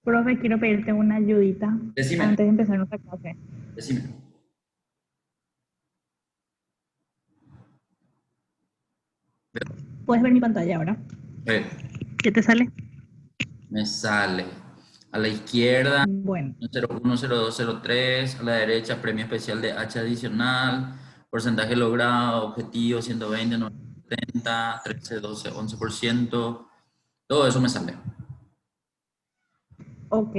Profe, quiero pedirte una ayudita Decime, antes de empezar nuestra clase. decime. ¿Puedes ver mi pantalla ahora? Eh, ¿Qué te sale? Me sale a la izquierda Bueno, 010203, a la derecha premio especial de H adicional, porcentaje logrado, objetivo 120, 90, 13, 12, 11%. Todo eso me sale. ok.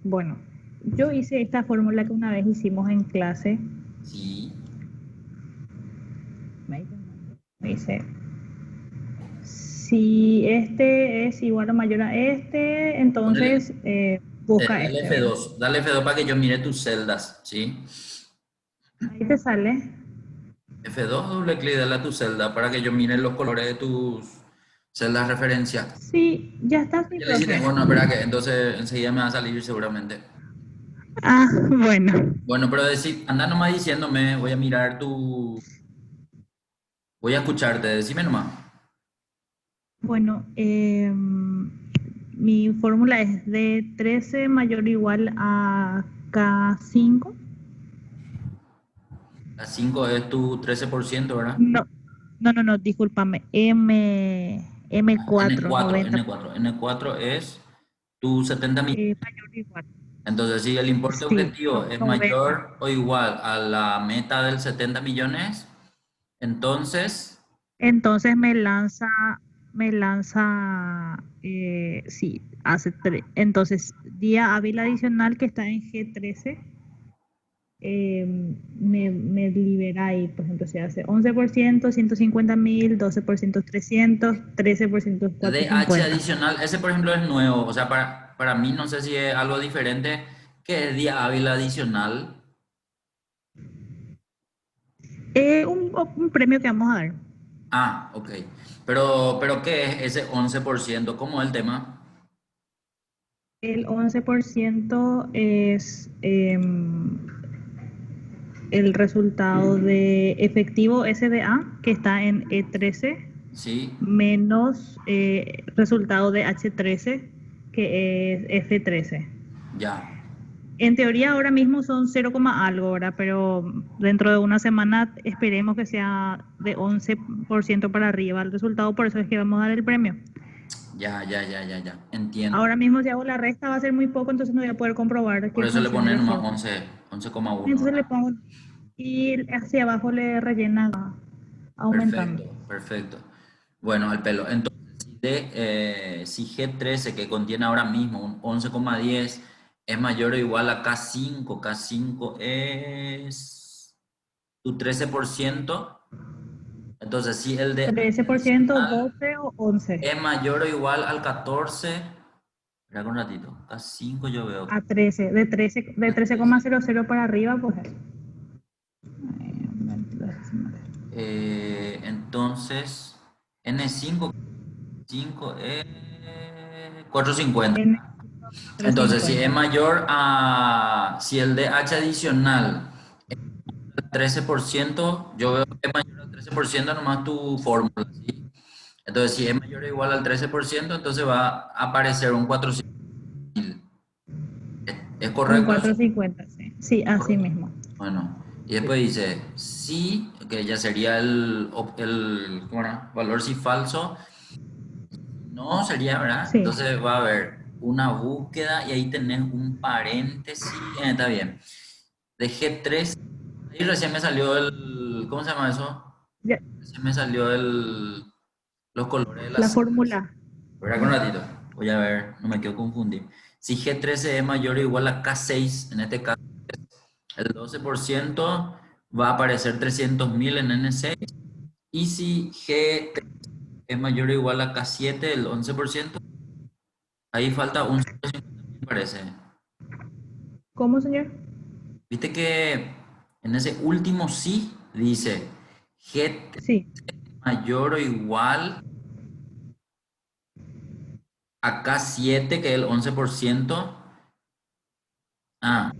Bueno, yo hice esta fórmula que una vez hicimos en clase. Sí. Me dice, si este es igual o mayor a este, Ponele, entonces busca dale este, ¿verdad? F2, dale F2 para que yo mire tus celdas, ¿sí? Ahí te sale. F2, doble clic, dale a tu celda para que yo mire los colores de tus celdas referencia. Sí, ya está, sí, Ya le hiciste, profe. bueno, espera que entonces enseguida me va a salir seguramente. Ah, bueno. Bueno, pero decir, anda nomás diciéndome, voy a mirar voy a escucharte, decime nomás. Bueno, mi fórmula es de 13 mayor o igual a K5. La 5 es tu 13%, ¿verdad? No, no, discúlpame. M4, N4, 90. N4. N4 es tu 70 millones. Mayor o igual. Entonces, si el importe Sí, objetivo es 90. mayor o igual a la meta del 70 millones, entonces, Entonces me lanza, sí, hace 3. Entonces, día hábil adicional que está en G13. Me libera ahí, por ejemplo, se hace 11%, 150.000, 12% 300, 13% DH 450. adicional, ese por ejemplo es nuevo, o sea, para mí no sé si es algo diferente que es día hábil adicional. Un premio que vamos a dar. Ah, ok. Pero ¿qué es ese 11%? ¿Cómo es el tema? El 11% es el resultado de efectivo SDA, que está en E13, Sí, menos resultado de H13, que es F13. ya. En teoría ahora mismo son 0, algo, ¿verdad? Pero dentro de una semana esperemos que sea de 11% para arriba el resultado, por eso es que vamos a dar el premio. Ya. Entiendo. Ahora mismo si hago la resta va a ser muy poco, entonces no voy a poder comprobar Por que eso le funcione ponen la nomás fórmula. 11,1, Entonces le ¿verdad? pongo y hacia abajo le rellena aumentando. Perfecto. Bueno, al pelo. Entonces, si G13, que contiene ahora mismo un 11,10, es mayor o igual a K5, K5 es tu 13%. Entonces, si el de 13%, adicional 12 o 11. es mayor o igual al 14, espera un ratito, K5 yo veo. A 13, de 13,00 para arriba, pues. Entonces, N5 es 450. En Entonces, si es 450. mayor si el DH adicional es al 13%, yo veo que es mayor al 13% nomás tu fórmula, ¿sí? Entonces, si es mayor o igual al 13%, entonces va a aparecer un 400.000. ¿Es Un correcto eso? 450, sí. Sí, así Correcto. mismo. Bueno, y después dice sí, que ya sería ¿cómo era? Valor si falso. No sería, ¿verdad? Sí. Entonces va a haber una búsqueda y ahí tenés un paréntesis. Está bien. De G3, ahí recién me salió ¿cómo se llama eso? Ya, Recién me salió los colores de la las celdas. fórmula. Espera un ratito, voy a ver, no me quiero confundir. Si G13 es mayor o igual a K6, en este caso el 12% va a aparecer 300.000 en N6. Y si G3 es mayor o igual a K7, el 11%, ahí falta un 150.000 parece. ¿Cómo, señor? Viste que en ese último sí dice G3 Sí. mayor o igual a K7, que es el 11%. Ah,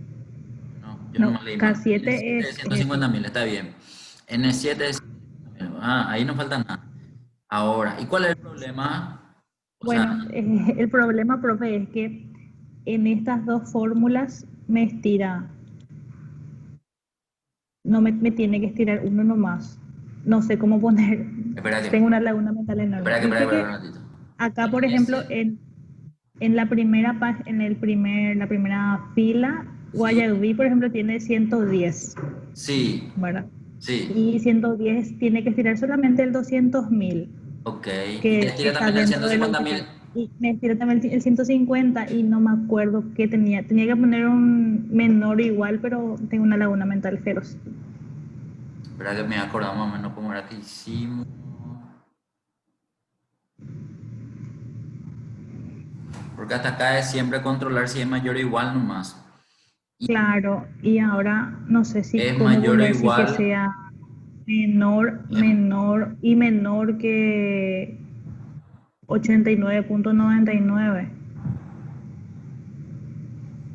no, yo No, nomás leí mal. K7 N7 es es ciento ese. cincuenta mil, está bien. N7 es 150.000. Ah, ahí no falta nada. Ahora, ¿y cuál es el problema? O sea, Bueno, el problema, profe, es que en estas dos fórmulas me estira, no me tiene que estirar uno nomás. No sé cómo poner, Espera tengo una laguna mental enorme. Viste espera que un ratito. acá, En por ejemplo, ese, en la primera, la primera fila, sí, Guayaquil, por ejemplo, tiene 110, sí, ¿verdad? sí, Y 110 tiene que estirar solamente el 200.000, ok. Y te que tira está también el dentro del 150.000. objetivo. Y me estira también el 150 y no me acuerdo qué tenía. Tenía que poner un menor igual, pero tengo una laguna mental feroz. Espera que me acordamos más o menos cómo era que hicimos. Porque hasta acá es siempre controlar si es mayor o igual nomás. Y Claro, y ahora no sé si es cómo mayor o poner, si que igual, sea menor, menor y menor que 89.99.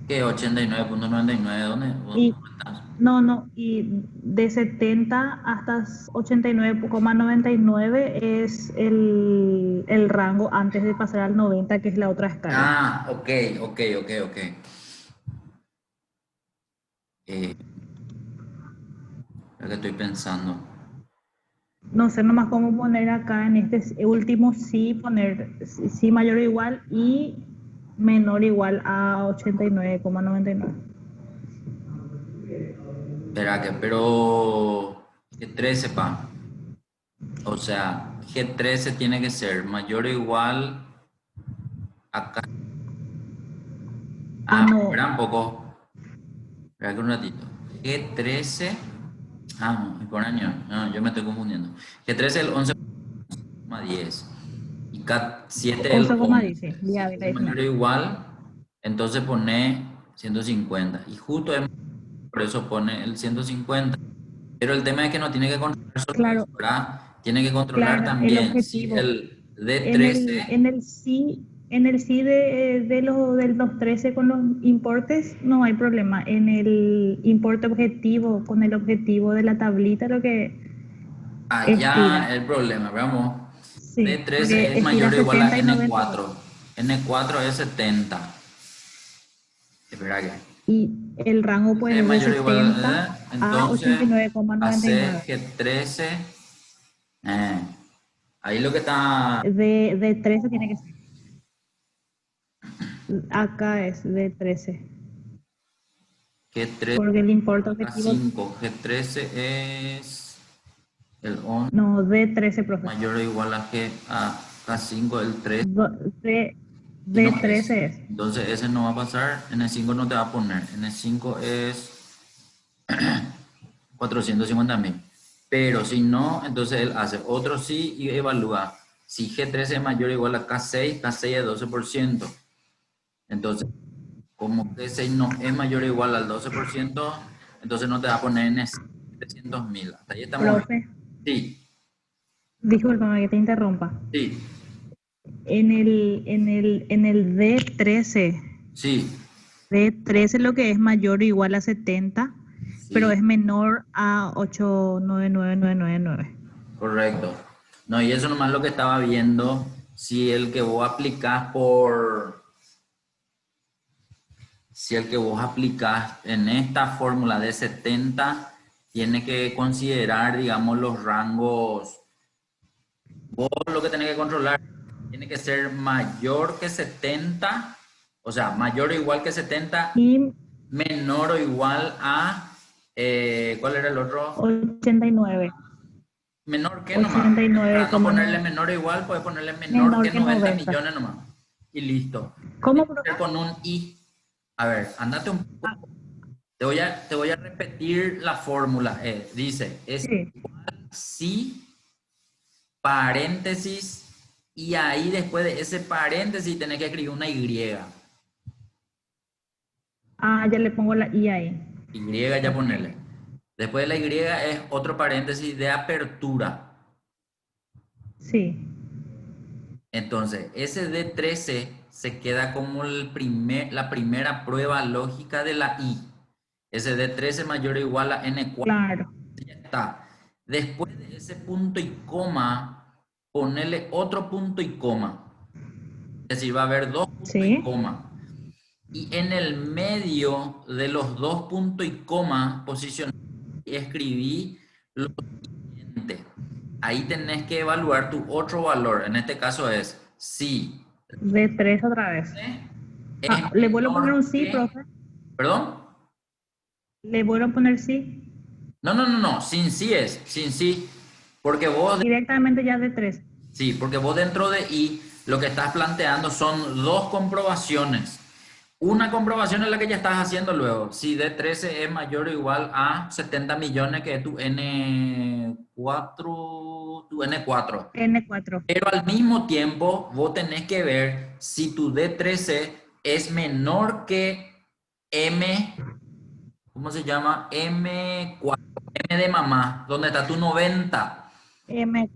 que 89.99, ¿dónde? ¿Dónde Y estás? no, no, y de 70 hasta 89,99 es el rango antes de pasar al 90, que es la otra escala. Ah, ok, ok, ok, ok. Eh, lo que estoy pensando. No sé nomás cómo poner acá en este último sí, poner sí mayor o igual y menor o igual a 89,99. Espera que, pero G13, pa. O sea, G13 tiene que ser mayor o igual acá. Ah, Ah, no, espera un poco. Espera que un ratito. G13. Ah, no, por año. No, yo me estoy confundiendo. G13 es el 11,10. Y K7 el 11,10, 11. Si ya es decimal. mayor o igual, entonces pone 150. Y justo por eso pone el 150. Pero el tema es que no tiene que controlar solo eso, Claro, ¿verdad? Tiene que controlar claro, el también si objetivo. el D13. En el sí de los 13 con los importes no hay problema. En el importe objetivo, con el objetivo de la tablita, lo que Allá estira. el problema, veamos. Sí, D13 porque es estira mayor o igual a 70 y 99. N4. N4 es 70. Espera que. Y el rango pues Es es de mayor o igual 70 a entonces 89,99. hace G13. eh, ahí lo que está De 13 tiene que ser. Acá es de 13. G13 Porque el importe a objetivo, 5. G13 es el 11 no, de 13, profe. mayor o igual a K5 el 3. De, Y de no es. 13 es. Entonces ese no va a pasar. En el 5 no te va a poner. En el 5 es 450.000. Pero si no, entonces él hace otro sí y evalúa. Si G13 es mayor o igual a K6, K6 es 12%. Entonces, como G6 no es mayor o igual al 12%, entonces no te va a poner en 700.000. Hasta ahí estamos bien. Profe, Sí, discúlpame que te interrumpa. sí, En el sí, D13 lo que es mayor o igual a 70, pero sí, es menor a 899,999. correcto. No, y eso nomás lo que estaba viendo, si el que vos aplicás si el que vos aplicás en esta fórmula de 70 tiene que considerar, digamos, los rangos. Vos lo que tenés que controlar tiene que ser mayor que 70, o sea, mayor o igual que 70, Y menor o igual a, ¿cuál era el otro? 89, Menor que nomás. Para no ponerle 89,9, menor o igual, puedes ponerle menor menor que que 90 90. millones nomás. Y listo. Pero ¿Cómo, tiene que profe? ser con un I. A ver, andate un poco. Ah, Te voy a repetir la fórmula. Dice, es sí. si paréntesis, y ahí después de ese paréntesis tenés que escribir una Y. Ah, ya le pongo la I ahí. Y ya Ok. ponerle. Después de la Y es otro paréntesis de apertura. Sí. Entonces, ese D13 se queda como la primera prueba lógica de la I. Ese D13 mayor o igual a N4. Claro. Ya está. Después de ese punto y coma, ponerle otro punto y coma. Es decir, va a haber dos puntos y Sí. coma. y en el medio de los dos puntos y coma posicioné y escribí lo siguiente. Ahí tenés que evaluar tu otro valor. En este caso es si De 3 otra vez. es ¿Le vuelvo a poner un menor sí, que... profe? ¿Perdón? ¿Le vuelvo a poner sí? No, sin sí es, sin sí. Porque vos, Directamente ya de 3. sí, porque vos dentro de I lo que estás planteando son dos comprobaciones. Una comprobación es la que ya estás haciendo luego. Si D13 es mayor o igual a 70 millones, que es tu N4. N4. Pero al mismo tiempo, vos tenés que ver si tu D13 es menor que M, ¿cómo se llama? M4, M de mamá, donde está tu 90. M,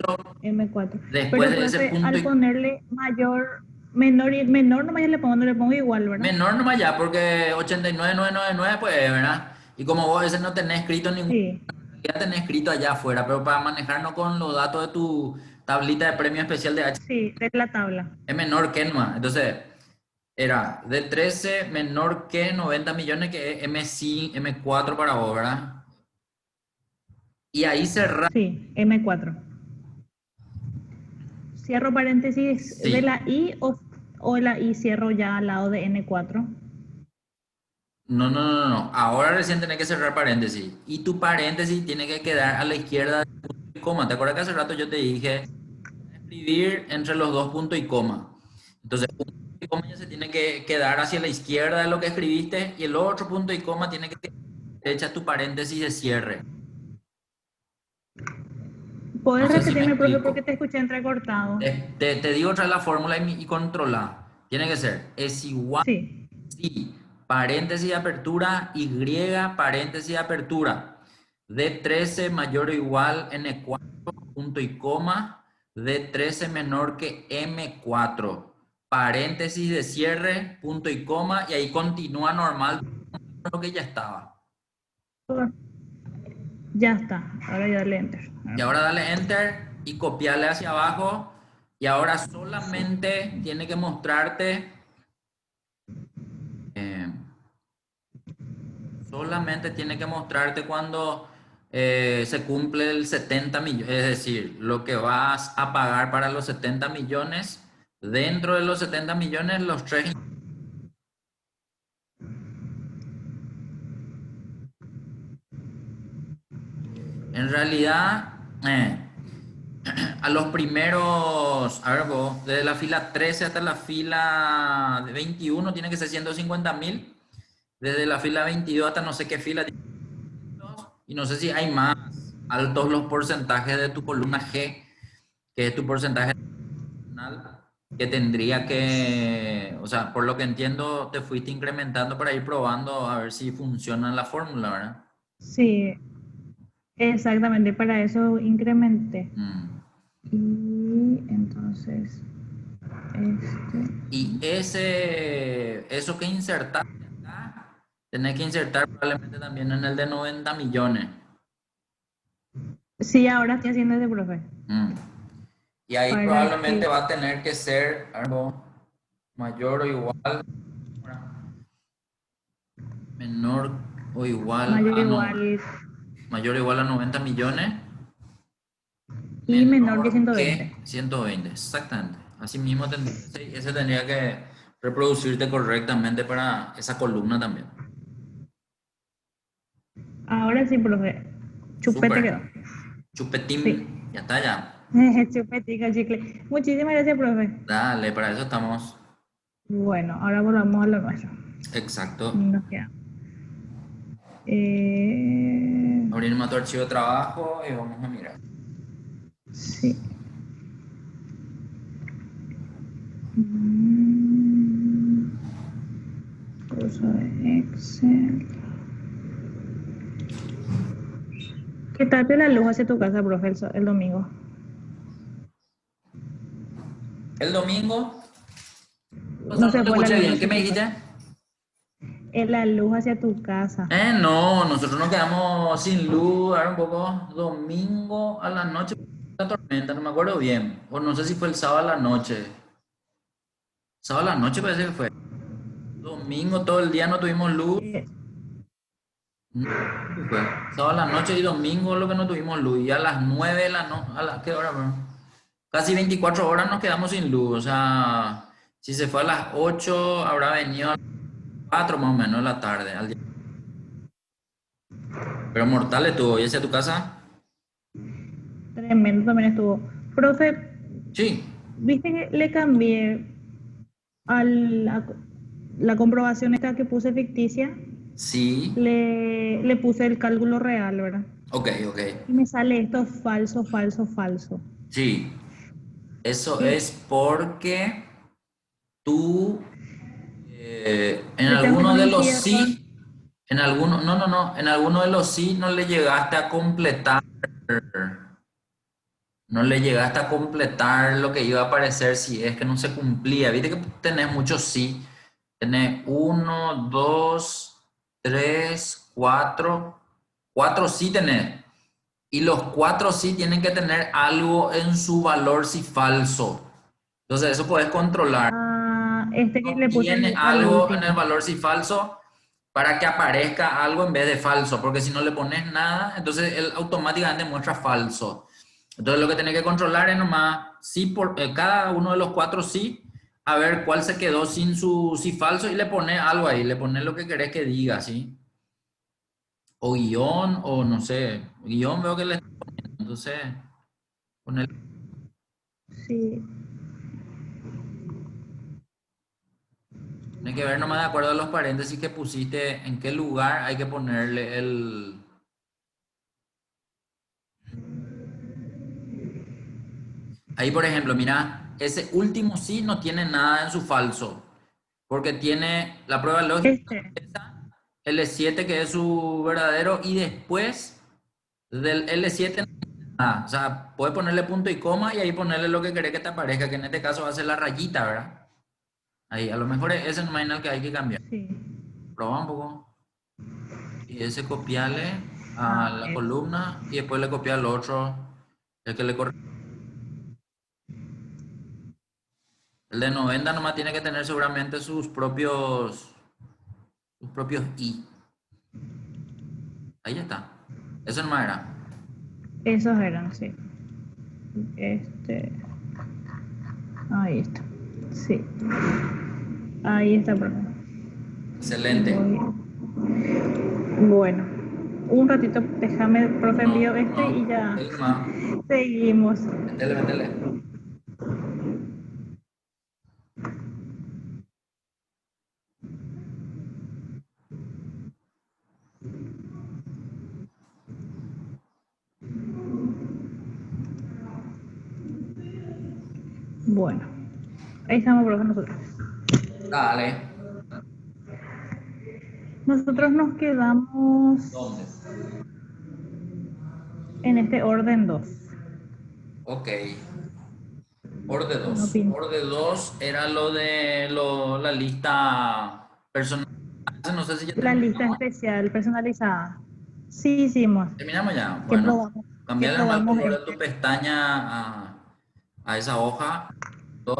M4. Después Pero, de ese profe, punto, al ponerle mayor, menor y menor, nomás ya le pongo igual, ¿verdad? menor nomás ya, porque 89,999, pues, ¿verdad? Y como vos ese no tenés escrito ningún, Sí, ya tenés escrito allá afuera, pero para manejarnos con los datos de tu tablita de premio especial de H, sí, de la tabla. es menor que nomás. Entonces, era de 13 menor que 90 millones, que es M5, M4 para vos, ¿verdad? Y ahí cerrar, Sí, M4. Cierro paréntesis de sí. la I o la I cierro ya al lado de N4. No. Ahora recién tenés que cerrar paréntesis. Y tu paréntesis tiene que quedar a la izquierda del punto y coma. ¿Te acuerdas que hace rato yo te dije escribir entre los dos puntos y coma? Entonces, punto y coma ya se tiene que quedar hacia la izquierda de lo que escribiste y el otro punto y coma tiene que quedar a la derecha tu paréntesis de cierre. No ¿Puedes sé si me repetirme, profe, porque explico. te escuché entrecortado? Te digo otra vez la fórmula y controla. Tiene que ser, es igual, Sí, sí, paréntesis de apertura, Y, paréntesis de apertura. D13 mayor o igual N4, punto y coma. D13 menor que M4. Paréntesis de cierre, punto y coma. Y ahí continúa normal lo que ya estaba. ya está. Ahora ya dale enter. Y ahora dale enter y copiarle hacia abajo. Y ahora solamente tiene que mostrarte... eh, solamente tiene que mostrarte cuando se cumple el 70 millones, es decir, lo que vas a pagar para los 70 millones, dentro de los 70 millones, los tres. En realidad, a los primeros, a ver vos, desde la fila 13 hasta la fila de 21 tiene que ser 150.000, desde la fila 22 hasta no sé qué fila, y no sé si hay más altos los porcentajes de tu columna G, que es tu porcentaje nacional, que tendría que, o sea, por lo que entiendo, te fuiste incrementando para ir probando a ver si funciona la fórmula, ¿verdad? Sí, exactamente. Para eso incrementé. Mm. Y entonces, este. Y eso que insertaste acá, tenés que insertar probablemente también en el de 90 millones. Sí, ahora estoy haciendo ese, profe. Mm. Y ahí Para probablemente que va a tener que ser algo mayor o igual, menor o igual mayor a, no, igual mayor o igual a 90 millones. y menor que Menor 120. que 120, exactamente. Así mismo ese tendría que reproducirte correctamente para esa columna también. Ahora sí, profe. Chupete Súper. quedó. Sí. Chupetín, ya está ya. Chupetica, chicle. Muchísimas gracias, profe. Dale, para eso estamos. Bueno, ahora volvamos a lo nuestro. Exacto. Nos queda. Eh, Abrir tu archivo de trabajo y vamos a mirar. sí. Mm, Curso de Excel. ¿Qué tal de la luz hacia tu casa, profe, el domingo? El domingo, o sea, No no se te fue la escuché luz bien. ¿Qué hacia me tu casa. dijiste? La luz hacia tu casa. No, nosotros nos quedamos sin luz, ahora un poco domingo a la noche, la tormenta, no me acuerdo bien. O no sé si fue el sábado a la noche. Sábado a la noche parece que fue. Domingo todo el día no tuvimos luz. Eh, No, fue sábado a la noche y domingo lo que no tuvimos luz. Y a las 9 de la noche, ¿qué hora, bro? Casi 24 horas nos quedamos sin luz. O sea, si se fue a las 8 habrá venido a las 4 más o menos de la tarde. Pero mortal estuvo. ¿Y hacia tu casa? Tremendo también estuvo. Profe, Sí, ¿viste que le cambié a la comprobación esta que puse ficticia? sí. Le puse el cálculo real, ¿verdad? Ok, ok. Y me sale esto falso, falso, falso. Sí. Eso Y es porque tú en le tengo que alguno de poner los sí error. sí, en alguno, no, no, no, en alguno de los sí no le llegaste a completar. No le llegaste a completar lo que iba a aparecer si es que no se cumplía. Viste que tenés muchos sí. Tenés uno, dos, tres, cuatro. Cuatro sí tenés. Y los cuatro sí tienen que tener algo en su valor si falso. Entonces eso puedes controlar. Ah, este que No le puse tiene al algo en el último. valor si falso para que aparezca algo en vez de falso, porque si no le pones nada, entonces él automáticamente muestra falso. Entonces lo que tenés que controlar es nomás sí por cada uno de los cuatro sí, a ver cuál se quedó sin su sí falso y le pones algo ahí, le pones lo que querés que diga, ¿sí? O guión, o no sé, guión veo que le está poniendo, entonces poner. Sí. Tiene que ver nomás de acuerdo a los paréntesis que pusiste, en qué lugar hay que ponerle el. Ahí, por ejemplo, mira, ese último sí no tiene nada en su falso, porque tiene la prueba lógica, Este. esa, L7 que es su verdadero, y después del L7 no tiene nada. O sea, puedes ponerle punto y coma y ahí ponerle lo que querés que te aparezca, que en este caso va a ser la rayita, ¿verdad? Ahí, a lo mejor ese no es el que hay que cambiar. Sí. Proba un poco. Y ese copiarle a Ah, la columna y después le copia al otro, el que le corre. El de 90 nomás tiene que tener seguramente sus propios i. Ahí ya está. Eso nomás era. esos eran, sí. Este. Ahí está. Sí. Ahí está, profe. Excelente. Bueno, un ratito, déjame, profe, No, envío este y no. ya Él nomás. seguimos. Métele, métele. Bueno, ahí estamos, profe, nosotros. Dale. Nosotros nos quedamos ¿Dónde? en este orden 2. Ok. Orde No 2. pinta. Orde 2 era lo de la lista personal. No sé si ya La lista terminamos. especial personalizada. Sí, hicimos. Terminamos ya. Que Bueno, probamos, que cambiarle nomás el probamos color de tu este. pestaña a esa hoja 2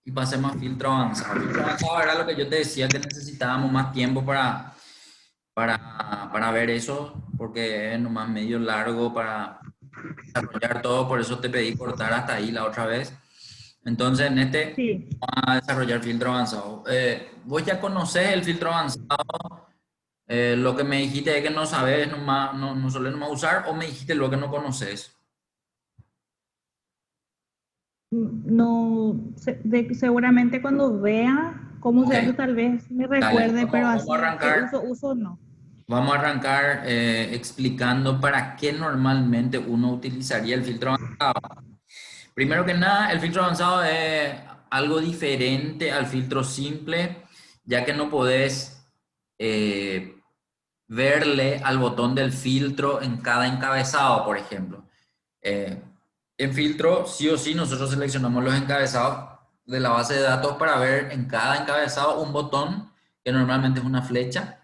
y pasemos a filtro avanzado. Filtro avanzado era lo que yo te decía que necesitábamos más tiempo para ver eso, porque es nomás medio largo para desarrollar todo, por eso te pedí cortar hasta ahí la otra vez. Entonces, en este Sí. vamos a desarrollar filtro avanzado. Vos ya conocés el filtro avanzado, lo que me dijiste es que no sabes, nomás, no solés nomás usar, o me dijiste lo que no conoces. No, seguramente cuando vea cómo Ok, se hace, tal vez me dale, recuerde, pero vamos a así que arrancar. uso, no. Vamos a arrancar explicando para qué normalmente uno utilizaría el filtro avanzado. Primero que nada, el filtro avanzado es algo diferente al filtro simple, ya que no podés eh, verle al botón del filtro en cada encabezado, por ejemplo. Eh, en filtro, sí o sí, nosotros seleccionamos los encabezados de la base de datos para ver en cada encabezado un botón, que normalmente es una flecha,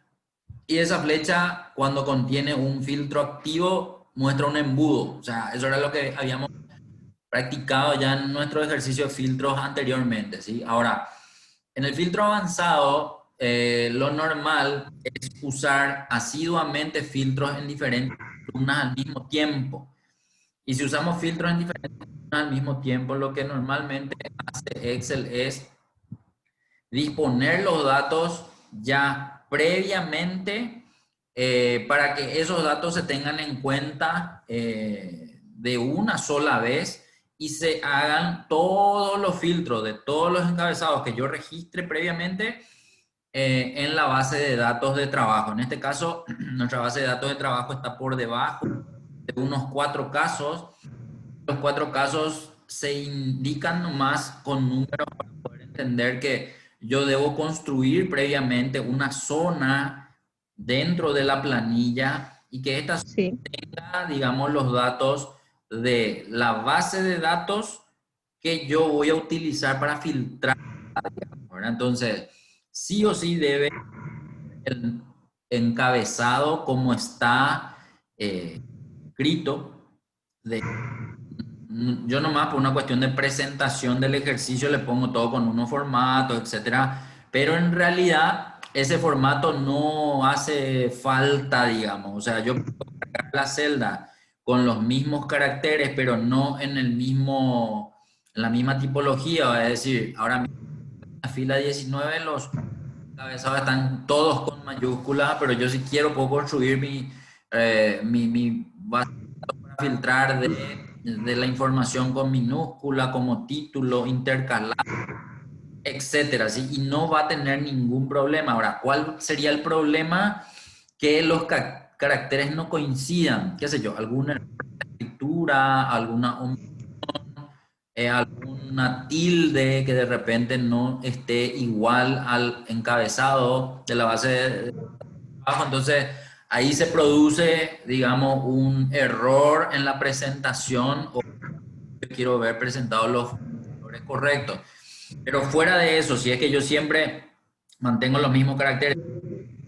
y esa flecha, cuando contiene un filtro activo, muestra un embudo. O sea, eso era lo que habíamos practicado ya en nuestro ejercicio de filtros anteriormente, ¿sí? Ahora, en el filtro avanzado, lo normal es usar asiduamente filtros en diferentes columnas al mismo tiempo. Y si usamos filtros en diferentes columnas al mismo tiempo, lo que normalmente hace Excel es disponer los datos ya previamente para que esos datos se tengan en cuenta de una sola vez y se hagan todos los filtros de todos los encabezados que yo registre previamente en la base de datos de trabajo. En este caso, nuestra base de datos de trabajo está por debajo de unos 4 casos. Los 4 casos se indican nomás con números para poder entender que yo debo construir previamente una zona dentro de la planilla y que esta zona Sí. tenga, digamos, los datos de la base de datos que yo voy a utilizar para filtrar, digamos, ¿verdad? Entonces, sí o sí debe el encabezado como está escrito. Yo nomás por una cuestión de presentación del ejercicio le pongo todo con unos formatos, etcétera, pero en realidad ese formato no hace falta, digamos. O sea, yo puedo cargar la celda con los mismos caracteres, pero no en el mismo, en la misma tipología. Es decir, ahora mismo en la fila 19 los encabezados están todos con mayúsculas, pero yo si quiero puedo construir mi base para filtrar de la información con minúscula, como título, intercalar, etcétera, ¿sí? Y no va a tener ningún problema. Ahora, ¿cuál sería el problema? Que los caracteres no coincidan, qué sé yo, alguna escritura, alguna alguna tilde que de repente no esté igual al encabezado de la base de trabajo. Entonces, ahí se produce, digamos, un error en la presentación o yo quiero ver presentados los valores correctos. Pero fuera de eso, si es que yo siempre mantengo los mismos caracteres,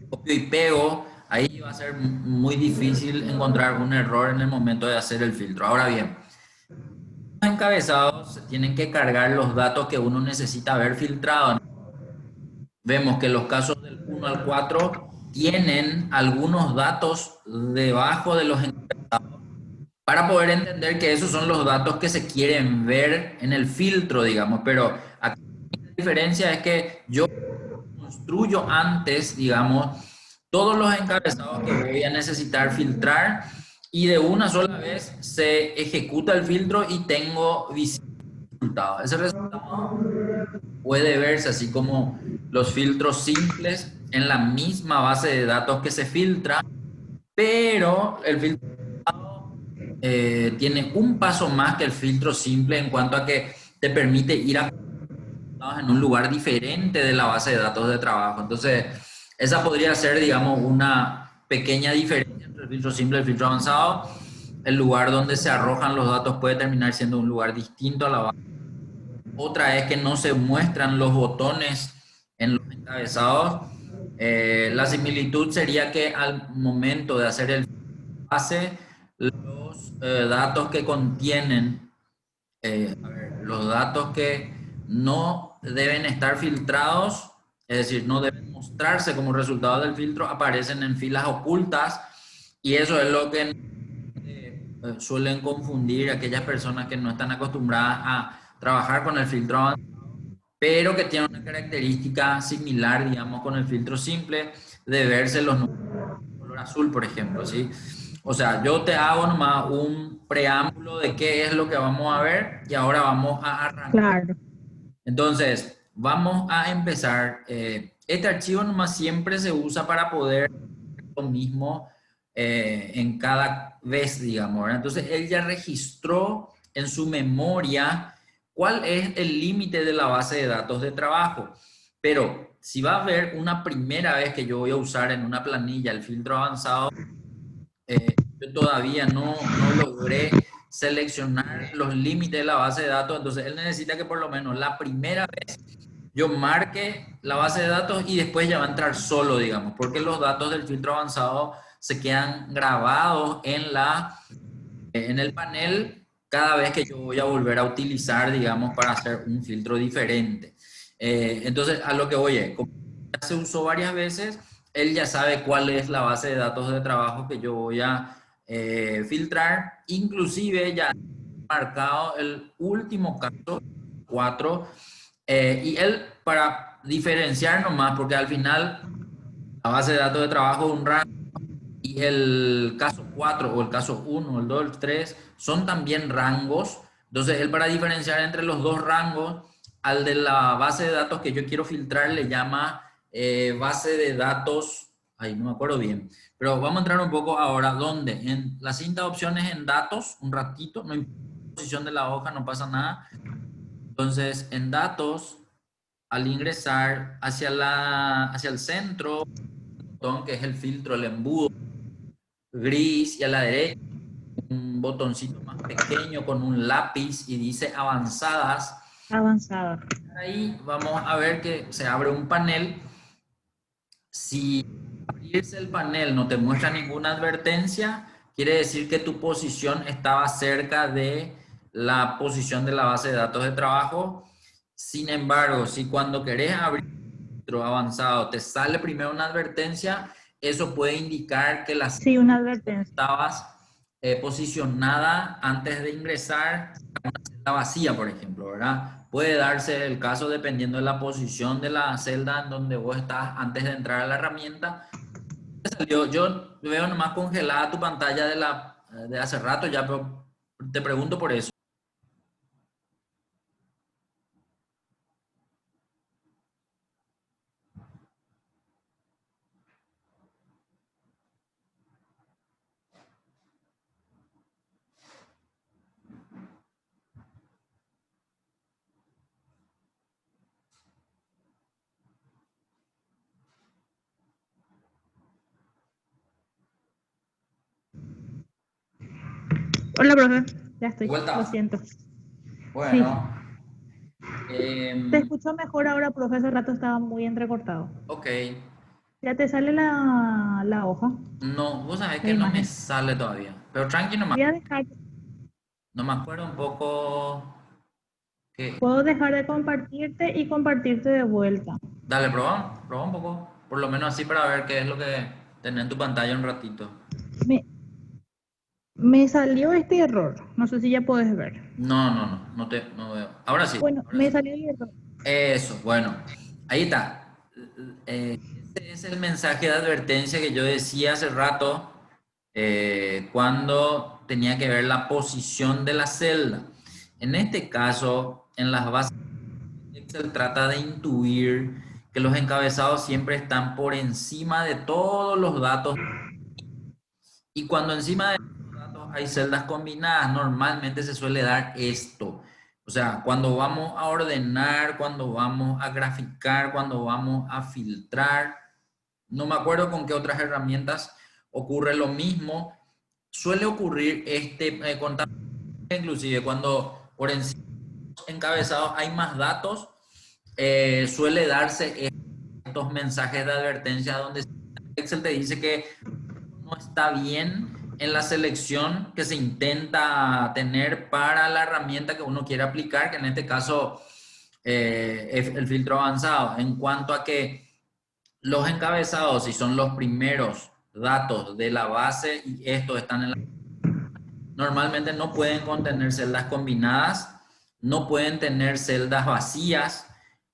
copio y pego, ahí va a ser muy difícil encontrar un error en el momento de hacer el filtro. Ahora bien, los encabezados se tienen que cargar los datos que uno necesita ver filtrado. Vemos que los casos del 1 al 4 tienen algunos datos debajo de los encabezados para poder entender que esos son los datos que se quieren ver en el filtro, digamos. Pero aquí la diferencia es que yo construyo antes, digamos, todos los encabezados que voy a necesitar filtrar y de una sola vez se ejecuta el filtro y tengo visible el resultado. Ese resultado puede verse así como los filtros simples en la misma base de datos que se filtra, pero el filtro tiene un paso más que el filtro simple en cuanto a que te permite ir a en un lugar diferente de la base de datos de trabajo. Entonces, esa podría ser, digamos, una pequeña diferencia entre el filtro simple y el filtro avanzado. El lugar donde se arrojan los datos puede terminar siendo un lugar distinto a la base. Otra es que no se muestran los botones en los encabezados. La similitud sería que al momento de hacer el base, los datos que contienen, los datos que no deben estar filtrados, es decir, no deben mostrarse como resultado del filtro, aparecen en filas ocultas y eso es lo que suelen confundir aquellas personas que no están acostumbradas a trabajar con el filtro avanzado, pero que tienen una característica similar, digamos, con el filtro simple, de verse los números de color azul, por ejemplo, ¿sí? O sea, yo te hago nomás un preámbulo de qué es lo que vamos a ver y ahora vamos a arrancar. Claro. Entonces, vamos a empezar. Este archivo nomás siempre se usa para poder lo mismo en cada vez, digamos, ¿verdad? Entonces, él ya registró en su memoria cuál es el límite de la base de datos de trabajo. Pero si va a haber una primera vez que yo voy a usar en una planilla el filtro avanzado, yo todavía no logré seleccionar los límites de la base de datos, entonces él necesita que por lo menos la primera vez yo marque la base de datos y después ya va a entrar solo, digamos, porque los datos del filtro avanzado se quedan grabados en el panel cada vez que yo voy a volver a utilizar, digamos, para hacer un filtro diferente. Entonces, a lo que voy es, ya se usó varias veces, él ya sabe cuál es la base de datos de trabajo que yo voy a filtrar. Inclusive ya he marcado el último caso, 4, y él para diferenciar nomás, porque al final la base de datos de trabajo es un rango y el caso 4 o el caso 1, el 2, el 3 son también rangos. Entonces, él para diferenciar entre los dos rangos, al de la base de datos que yo quiero filtrar le llama base de datos, ay, no me acuerdo bien, pero vamos a entrar un poco ahora, ¿dónde? En la cinta de opciones en datos, un ratito, no importa la posición de la hoja, no pasa nada. Entonces, en datos, al ingresar hacia el centro, botón que es el filtro, el embudo gris, y a la derecha un botoncito más pequeño con un lápiz y dice avanzadas. Avanzada. Ahí vamos a ver que se abre un panel. Si abrirse el panel no te muestra ninguna advertencia, quiere decir que tu posición estaba cerca de la posición de la base de datos de trabajo. Sin embargo, si cuando querés abrir avanzado te sale primero una advertencia, eso puede indicar que la Sí, una advertencia. estabas posicionada antes de ingresar a una celda vacía, por ejemplo, ¿verdad? Puede darse el caso dependiendo de la posición de la celda en donde vos estás antes de entrar a la herramienta. Yo veo nomás congelada tu pantalla de hace rato ya, pero te pregunto por eso. Hola, profe. Ya De estoy. Lo vuelta. siento. Sí. Bueno, Te escucho mejor ahora, profe. Hace rato estaba muy entrecortado. ok. Ya te sale la hoja, No, vos sabés la que no me imagen. sale todavía. Pero tranqui, Voy a dejar. no me acuerdo un poco que... Puedo dejar de compartirte y compartirte de vuelta. Dale, probá un poco. Por lo menos así para ver qué es lo que tenés en tu pantalla un ratito. Me, me salió este error. No sé si ya puedes ver. No veo. Ahora sí, Bueno, ahora me sí. salió el error. Eso, bueno. Ahí está. Ese es el mensaje de advertencia que yo decía hace rato cuando tenía que ver la posición de la celda. En este caso, en las bases Excel trata de intuir que los encabezados siempre están por encima de todos los datos. Y cuando encima de los datos hay celdas combinadas, normalmente se suele dar esto. O sea, cuando vamos a ordenar, cuando vamos a graficar, cuando vamos a filtrar, no me acuerdo con qué otras herramientas ocurre lo mismo. Suele ocurrir inclusive cuando por encima de los encabezados hay más datos, suele darse estos mensajes de advertencia donde Excel te dice que no está bien en la selección que se intenta tener para la herramienta que uno quiere aplicar, que en este caso es el filtro avanzado, en cuanto a que los encabezados, si son los primeros datos de la base y estos están en la... Normalmente no pueden contener celdas combinadas, no pueden tener celdas vacías.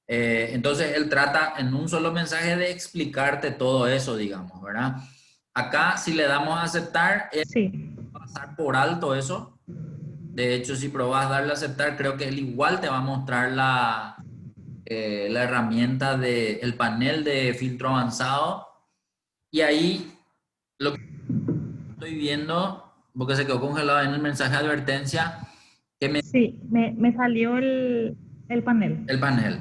Entonces él trata en un solo mensaje de explicarte todo eso, digamos, ¿verdad? Acá, si le damos a aceptar, él Sí. va a pasar por alto eso. De hecho, si probas darle a aceptar, creo que él igual te va a mostrar la herramienta el panel de filtro avanzado. Y ahí lo que estoy viendo, porque se quedó congelado en el mensaje de advertencia, que me Sí, me salió el panel. el panel.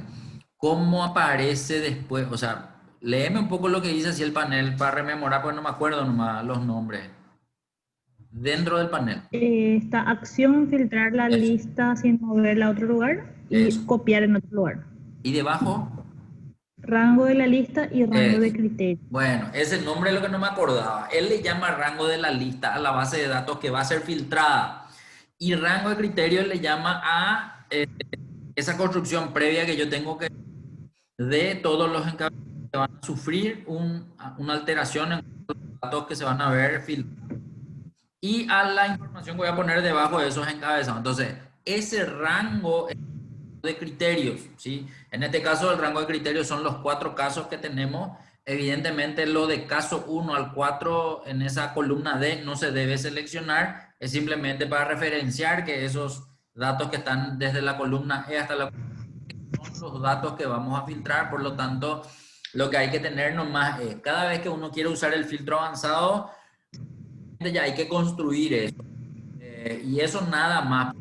¿Cómo aparece después? O sea, léeme un poco lo que dice así el panel para rememorar, porque no me acuerdo nomás los nombres. Dentro del panel. Esta acción, filtrar la Eso, lista sin moverla a otro lugar eso. y copiar en otro lugar. Y debajo, Rango de la lista y rango de eso. criterio. Bueno, ese nombre es lo que no me acordaba. Él le llama rango de la lista a la base de datos que va a ser filtrada. Y rango de criterio le llama a esa construcción previa que yo tengo que de todos los encabezados van a sufrir una alteración en los datos que se van a ver filtrados. Y a la información que voy a poner debajo de esos encabezados. Entonces, ese rango de criterios, ¿sí? En este caso, el rango de criterios son los 4 casos que tenemos. Evidentemente, lo de caso 1 al 4 en esa columna D no se debe seleccionar. Es simplemente para referenciar que esos datos que están desde la columna E hasta la columna E son los datos que vamos a filtrar. Por lo tanto, lo que hay que tener nomás es, cada vez que uno quiere usar el filtro avanzado, ya hay que construir eso. Y eso nada más.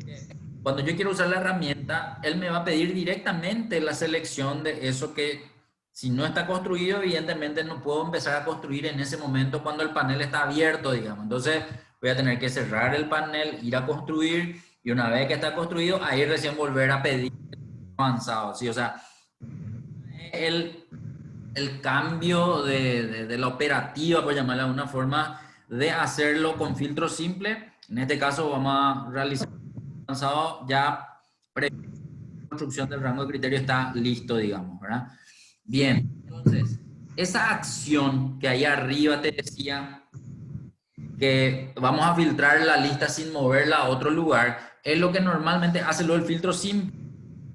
Cuando yo quiero usar la herramienta, él me va a pedir directamente la selección de eso que, si no está construido, evidentemente no puedo empezar a construir en ese momento cuando el panel está abierto, digamos. Entonces voy a tener que cerrar el panel, ir a construir, y una vez que está construido, ahí recién volver a pedir avanzado, ¿sí? O sea, el cambio de la operativa, por llamarla de alguna forma, de hacerlo con filtro simple. En este caso vamos a realizar avanzado ya previo a la construcción del rango de criterio está listo, digamos, ¿verdad? Bien, entonces, esa acción que ahí arriba te decía que vamos a filtrar la lista sin moverla a otro lugar, es lo que normalmente hace lo del filtro simple,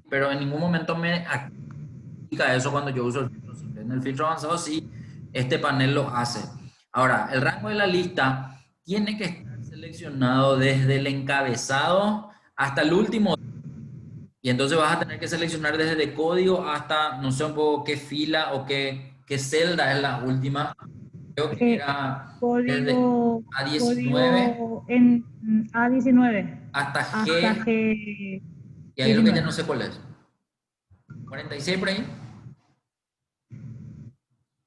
pero en ningún momento me aplica eso cuando yo uso el filtro simple. En el filtro avanzado sí, este panel lo hace. Ahora, el rango de la lista tiene que estar seleccionado desde el encabezado hasta el último. Y entonces vas a tener que seleccionar desde el código hasta, no sé un poco qué fila o qué celda es la última. Creo que era desde Código A19 en A19 hasta hasta G, y ahí lo que ya no G19. sé cuál es. 46 por ahí.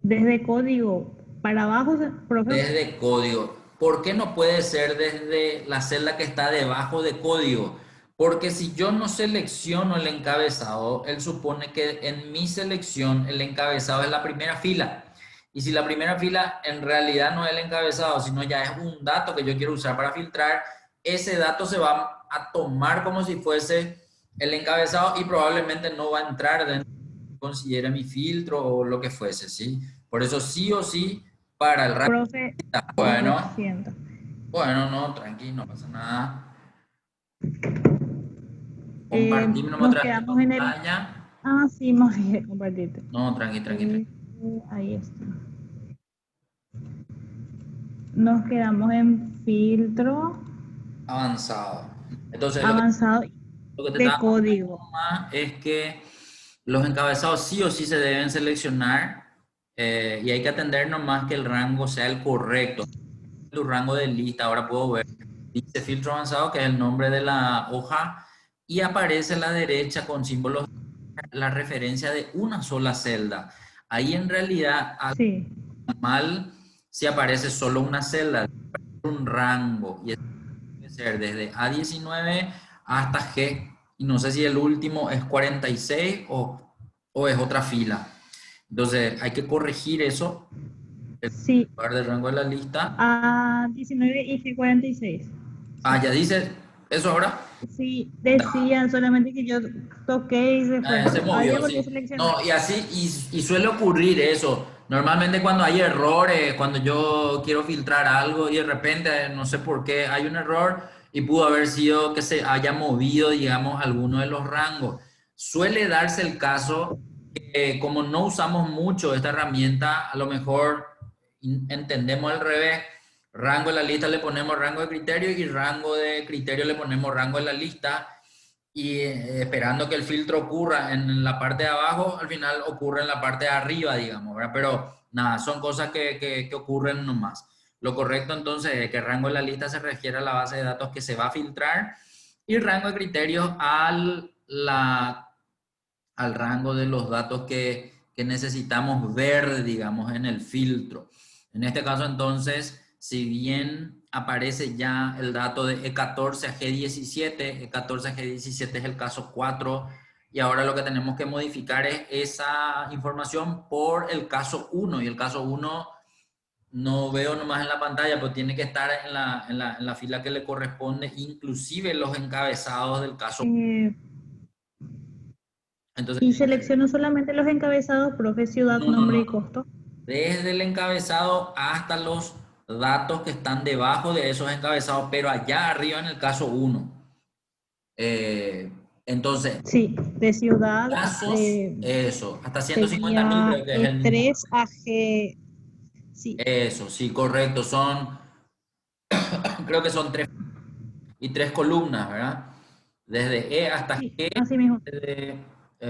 Desde código para abajo, profe. Desde código. ¿Por qué no puede ser desde la celda que está debajo de código? Porque si yo no selecciono el encabezado, él supone que en mi selección el encabezado es la primera fila. Y si la primera fila en realidad no es el encabezado, sino ya es un dato que yo quiero usar para filtrar, ese dato se va a tomar como si fuese el encabezado y probablemente no va a entrar dentro de lo que considere mi filtro o lo que fuese, ¿sí? Por eso sí o sí, para el rango. Profe, lo Bueno, siento. bueno, no, tranqui, no pasa nada. Compartimos, no me Nos traje quedamos en el... pantalla. Ah, sí, me olvidé compartirte. No, tranqui, tranqui, tranqui. Ahí está. Nos quedamos en filtro Avanzado. Entonces, avanzado lo que te de estaba comentando código. más es que los encabezados sí o sí se deben seleccionar, y hay que atender nomás que el rango sea el correcto. Tu rango de lista, ahora puedo ver, dice filtro avanzado, que es el nombre de la hoja, y aparece a la derecha con símbolos la referencia de una sola celda. Ahí en realidad, al Sí. mal, si aparece solo una celda, un rango, y eso puede ser desde A19 hasta G, y no sé si el último es 46 o es otra fila. Entonces, hay que corregir eso, el Sí, lugar del rango de la lista. A19 y G46. Ah, Sí. ya dice eso ahora. Sí, decían solamente que yo toqué y se fue. Se Ah, ya movió, volví a sí. seleccionar. No, y así, y suele ocurrir eso. Normalmente cuando hay errores, cuando yo quiero filtrar algo y de repente, no sé por qué, hay un error y pudo haber sido que se haya movido, digamos, alguno de los rangos. Suele darse el caso que como no usamos mucho esta herramienta, a lo mejor entendemos al revés. Rango de la lista le ponemos rango de criterio y rango de criterio le ponemos rango de la lista, y esperando que el filtro ocurra en la parte de abajo, al final ocurre en la parte de arriba, digamos, ¿verdad? Pero nada, son cosas que ocurren nomás. Lo correcto entonces es que rango de la lista se refiere a la base de datos que se va a filtrar, y rango de criterios al rango de los datos que necesitamos ver, digamos, en el filtro. En este caso, entonces, si bien aparece ya el dato de E14 a G17, E14 a G17 es el caso 4, y ahora lo que tenemos que modificar es esa información por el caso 1, y el caso 1 no veo nomás en la pantalla, pues tiene que estar en la fila que le corresponde, inclusive los encabezados del caso. Eh, Entonces, Y selecciono solamente los encabezados, profe, ciudad, no, no, nombre no, y no. costo. Desde el encabezado hasta los datos que están debajo de esos encabezados, pero allá arriba en el caso uno. Eh, entonces, Sí, de ciudad casos, eso, hasta 150.000 sería creo que es el mínimo. E3 a G. Sí, Eso, sí, correcto. Creo que son tres y tres columnas, ¿verdad? Desde E hasta sí, G, así mismo. desde,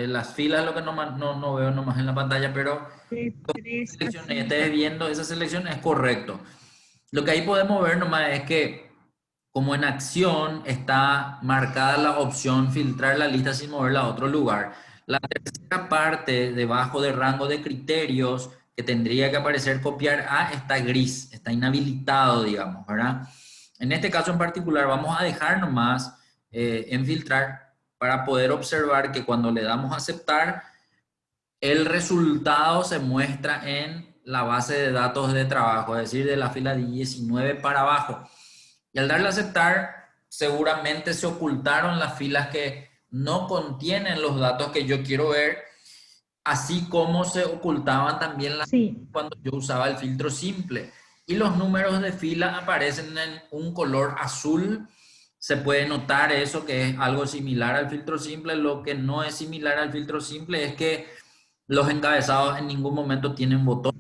las filas, lo que no veo nomás en la pantalla, pero De 3 a selección que 5. estés viendo, esa selección es correcto. Lo que ahí podemos ver nomás es que como en acción está marcada la opción filtrar la lista sin moverla a otro lugar. La tercera parte debajo del rango de criterios que tendría que aparecer copiar a está gris, está inhabilitado, digamos, ¿verdad? En este caso en particular vamos a dejar nomás en filtrar para poder observar que cuando le damos a aceptar, el resultado se muestra en la base de datos de trabajo, es decir, de la fila 19 para abajo. Y al darle a aceptar, seguramente se ocultaron las filas que no contienen los datos que yo quiero ver, así como se ocultaban también las Sí, cuando yo usaba el filtro simple. Y los números de fila aparecen en un color azul. Se puede notar eso, que es algo similar al filtro simple. Lo que no es similar al filtro simple es que los encabezados en ningún momento tienen botón,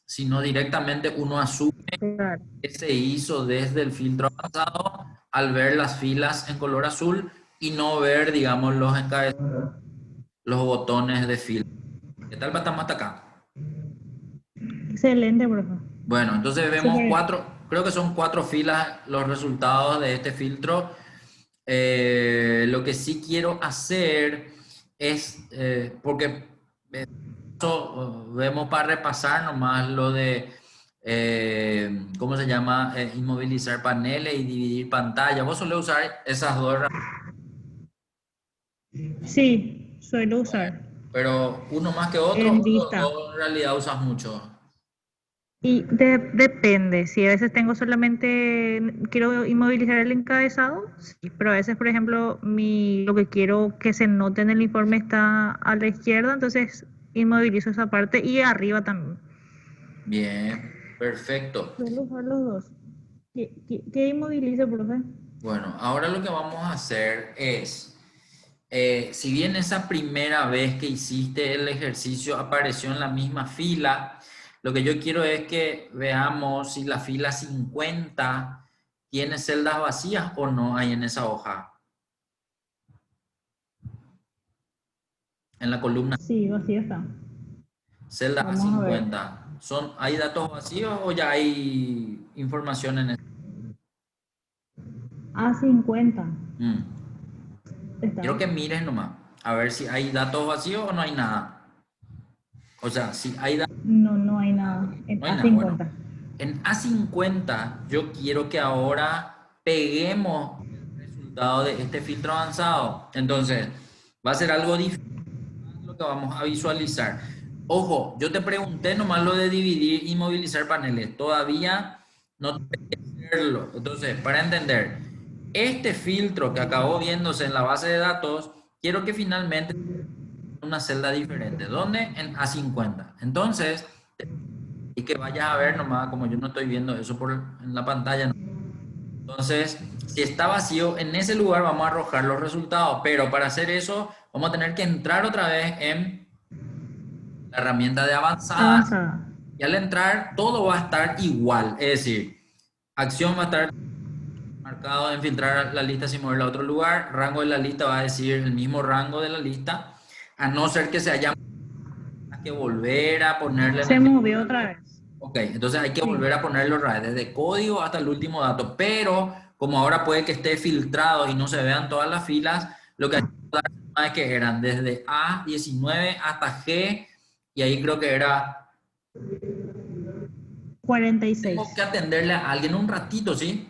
sino directamente uno asume claro. que se hizo desde el filtro avanzado al ver las filas en color azul y no ver, digamos, los encabezados, los botones de fila. ¿Qué tal estamos hasta acá? Excelente, profe. Bueno, entonces vemos Súper. cuatro, creo que son cuatro filas los resultados de este filtro. Lo que sí quiero hacer es, porque vemos para repasar nomás lo de, ¿cómo se llama? Inmovilizar paneles y dividir pantalla. Vos solés usar esas dos herramientas, Sí, suelo usar pero uno más que otro, en o los vista. dos en realidad usas mucho. Y depende, si a veces tengo solamente, quiero inmovilizar el encabezado, sí, pero a veces, por ejemplo, lo que quiero que se note en el informe está a la izquierda, entonces inmovilizo esa parte y arriba también. Bien, perfecto. Suelo usar los dos. ¿Qué inmovilizo, profe? Bueno, ahora lo que vamos a hacer es, si bien esa primera vez que hiciste el ejercicio apareció en la misma fila, lo que yo quiero es que veamos si la fila 50 tiene celdas vacías o no hay en esa hoja, en la columna Sí, vacío está. celda Vamos a ver. A50. ¿Hay datos vacíos o ya hay información en eso? A50 Quiero está. que mires nomás, a ver si hay datos vacíos o no hay nada. O sea, si hay datos, No, no hay nada. En no hay nada. Bueno, A50. en A50 yo quiero que ahora peguemos el resultado de este filtro avanzado. Entonces, va a ser algo diferente lo que vamos a visualizar. Ojo, yo te pregunté nomás lo de dividir y movilizar paneles. Todavía no te que hacerlo. Entonces, para entender, este filtro que acabó viéndose en la base de datos, quiero que finalmente una celda diferente. ¿Dónde? En A50. Entonces, y que vayas a ver nomás, como yo no estoy viendo eso en la pantalla, ¿no? Entonces, si está vacío, en ese lugar vamos a arrojar los resultados, pero para hacer eso vamos a tener que entrar otra vez en la herramienta de avanzadas Avanzada. y al entrar todo va a estar igual, es decir, acción va a estar marcado en filtrar la lista sin moverla a otro lugar, rango de la lista va a decir el mismo rango de la lista, a no ser que se haya que volver a ponerle en Se este movió lugar. otra vez. Ok, entonces hay que Sí. volver a ponerlo desde código hasta el último dato, pero como ahora puede que esté filtrado y no se vean todas las filas, lo que hay que dar es que eran desde A19 hasta G, y ahí creo que era, tengo que 46. atenderle a alguien un ratito, ¿sí?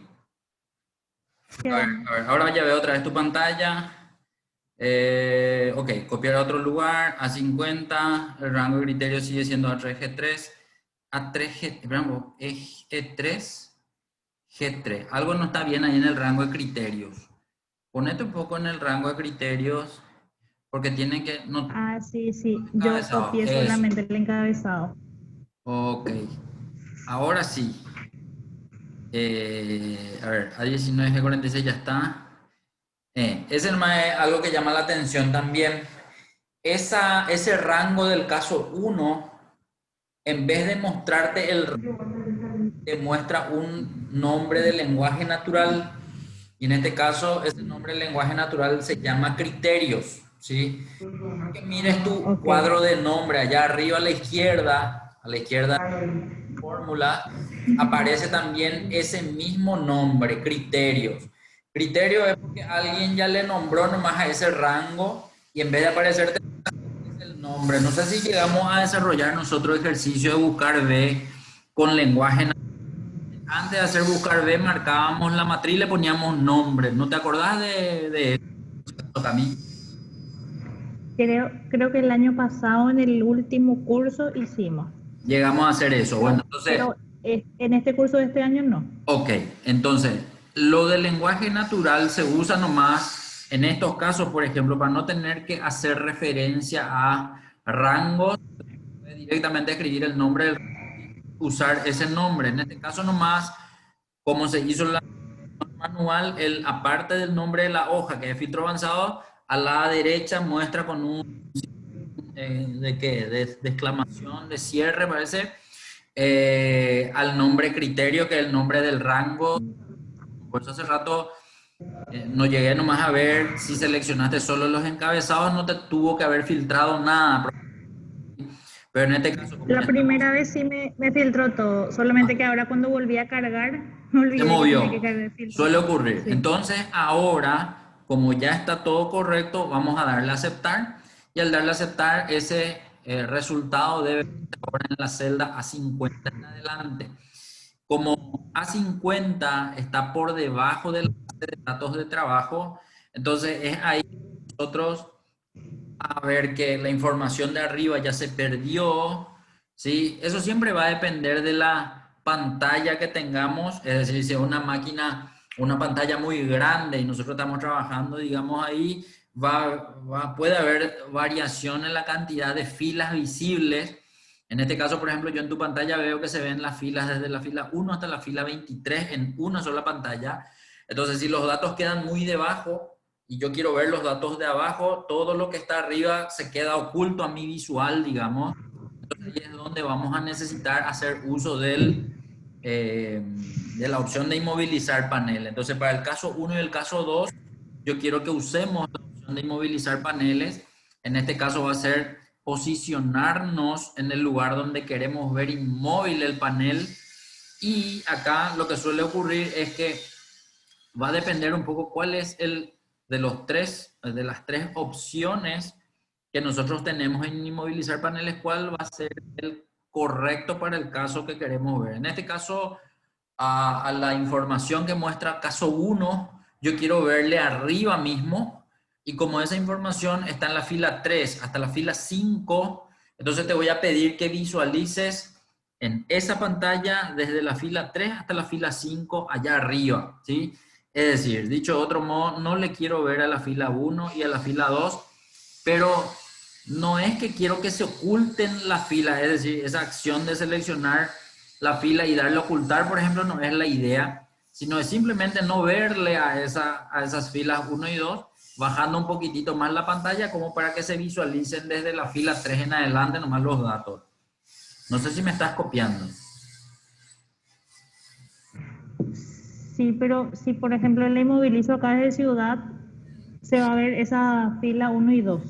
Quedamos. Ahora ya veo otra vez tu pantalla. Ok, copiar a otro lugar, A50, el rango de criterio sigue siendo A3G3, A3G, rango, E3, G3. Algo no está bien ahí en el rango de criterios. Ponete un poco en el rango de criterios porque tiene que, no, Ah, sí, sí. Yo encabezado, copié eso. solamente el encabezado. Ok, ahora sí. A ver, A19G46 ya está. Ese nomás es algo que llama la atención también. Ese rango del caso uno, en vez de mostrarte el rango, te muestra un nombre de lenguaje natural. Y en este caso, ese nombre de lenguaje natural se llama criterios, ¿sí? Que mires tu Ok. cuadro de nombre allá arriba a la izquierda fórmula, aparece también ese mismo nombre, criterios. Criterio es porque alguien ya le nombró nomás a ese rango y en vez de aparecerte el nombre. No sé si llegamos a desarrollar nosotros ejercicio de buscar B con lenguaje natural. Antes de hacer buscar B marcábamos la matriz y le poníamos nombre. ¿No te acordás de eso, Cami? Creo que el año pasado en el último curso hicimos, Llegamos a hacer eso. Bueno, entonces, pero en este curso de este año no. ok, entonces, lo del lenguaje natural se usa nomás en estos casos, por ejemplo, para no tener que hacer referencia a rangos, directamente escribir el nombre del usar ese nombre. En este caso nomás, como se hizo la manual, aparte del nombre de la hoja, que es filtro avanzado, a la derecha muestra con un ¿de qué? De exclamación, de cierre, parece, al nombre criterio, que es el nombre del rango. Por eso hace rato no llegué nomás a ver si seleccionaste solo los encabezados, no te tuvo que haber filtrado nada. Pero en este caso, como ya La estamos, primera vez sí me filtró todo, solamente que ahora cuando volví a cargar, me se olvidé que tenía que movió. cargar el filtro. Suele ocurrir. Sí. Entonces, ahora, como ya está todo correcto, vamos a darle a aceptar. Y al darle a aceptar, ese resultado debe estar ahora en la celda A50 en adelante. Como A50 está por debajo de la base de datos de trabajo, entonces es ahí que nosotros a ver que la información de arriba ya se perdió, ¿sí? Eso siempre va a depender de la pantalla que tengamos, es decir, si es una máquina, una pantalla muy grande y nosotros estamos trabajando, digamos, ahí, puede haber variación en la cantidad de filas visibles. En este caso, por ejemplo, yo en tu pantalla veo que se ven las filas desde la fila 1 hasta la fila 23 en una sola pantalla. Entonces, si los datos quedan muy debajo, y yo quiero ver los datos de abajo, todo lo que está arriba se queda oculto a mi visual, digamos. Entonces ahí es donde vamos a necesitar hacer uso de la opción de inmovilizar panel. Entonces para el caso 1 y el caso 2, yo quiero que usemos la opción de inmovilizar paneles. En este caso va a ser posicionarnos en el lugar donde queremos ver inmóvil el panel. Y acá lo que suele ocurrir es que va a depender un poco cuál es de las tres opciones que nosotros tenemos en inmovilizar paneles, cuál va a ser el correcto para el caso que queremos ver. En este caso, a la información que muestra caso uno, yo quiero verle arriba mismo, y como esa información está en la fila 3 hasta la fila 5, entonces te voy a pedir que visualices en esa pantalla desde la fila 3 hasta la fila 5 allá arriba, ¿sí? Es decir, dicho de otro modo, no le quiero ver a la fila 1 y a la fila 2, pero no es que quiero que se oculten las filas, es decir, esa acción de seleccionar la fila y darle a ocultar, por ejemplo, no es la idea, sino es simplemente no verle a esas filas 1 y 2, bajando un poquitito más la pantalla como para que se visualicen desde la fila 3 en adelante nomás los datos. No sé si me estás copiando. Sí, pero si por ejemplo le inmovilizo acá desde ciudad, se va a ver esa fila uno y 2.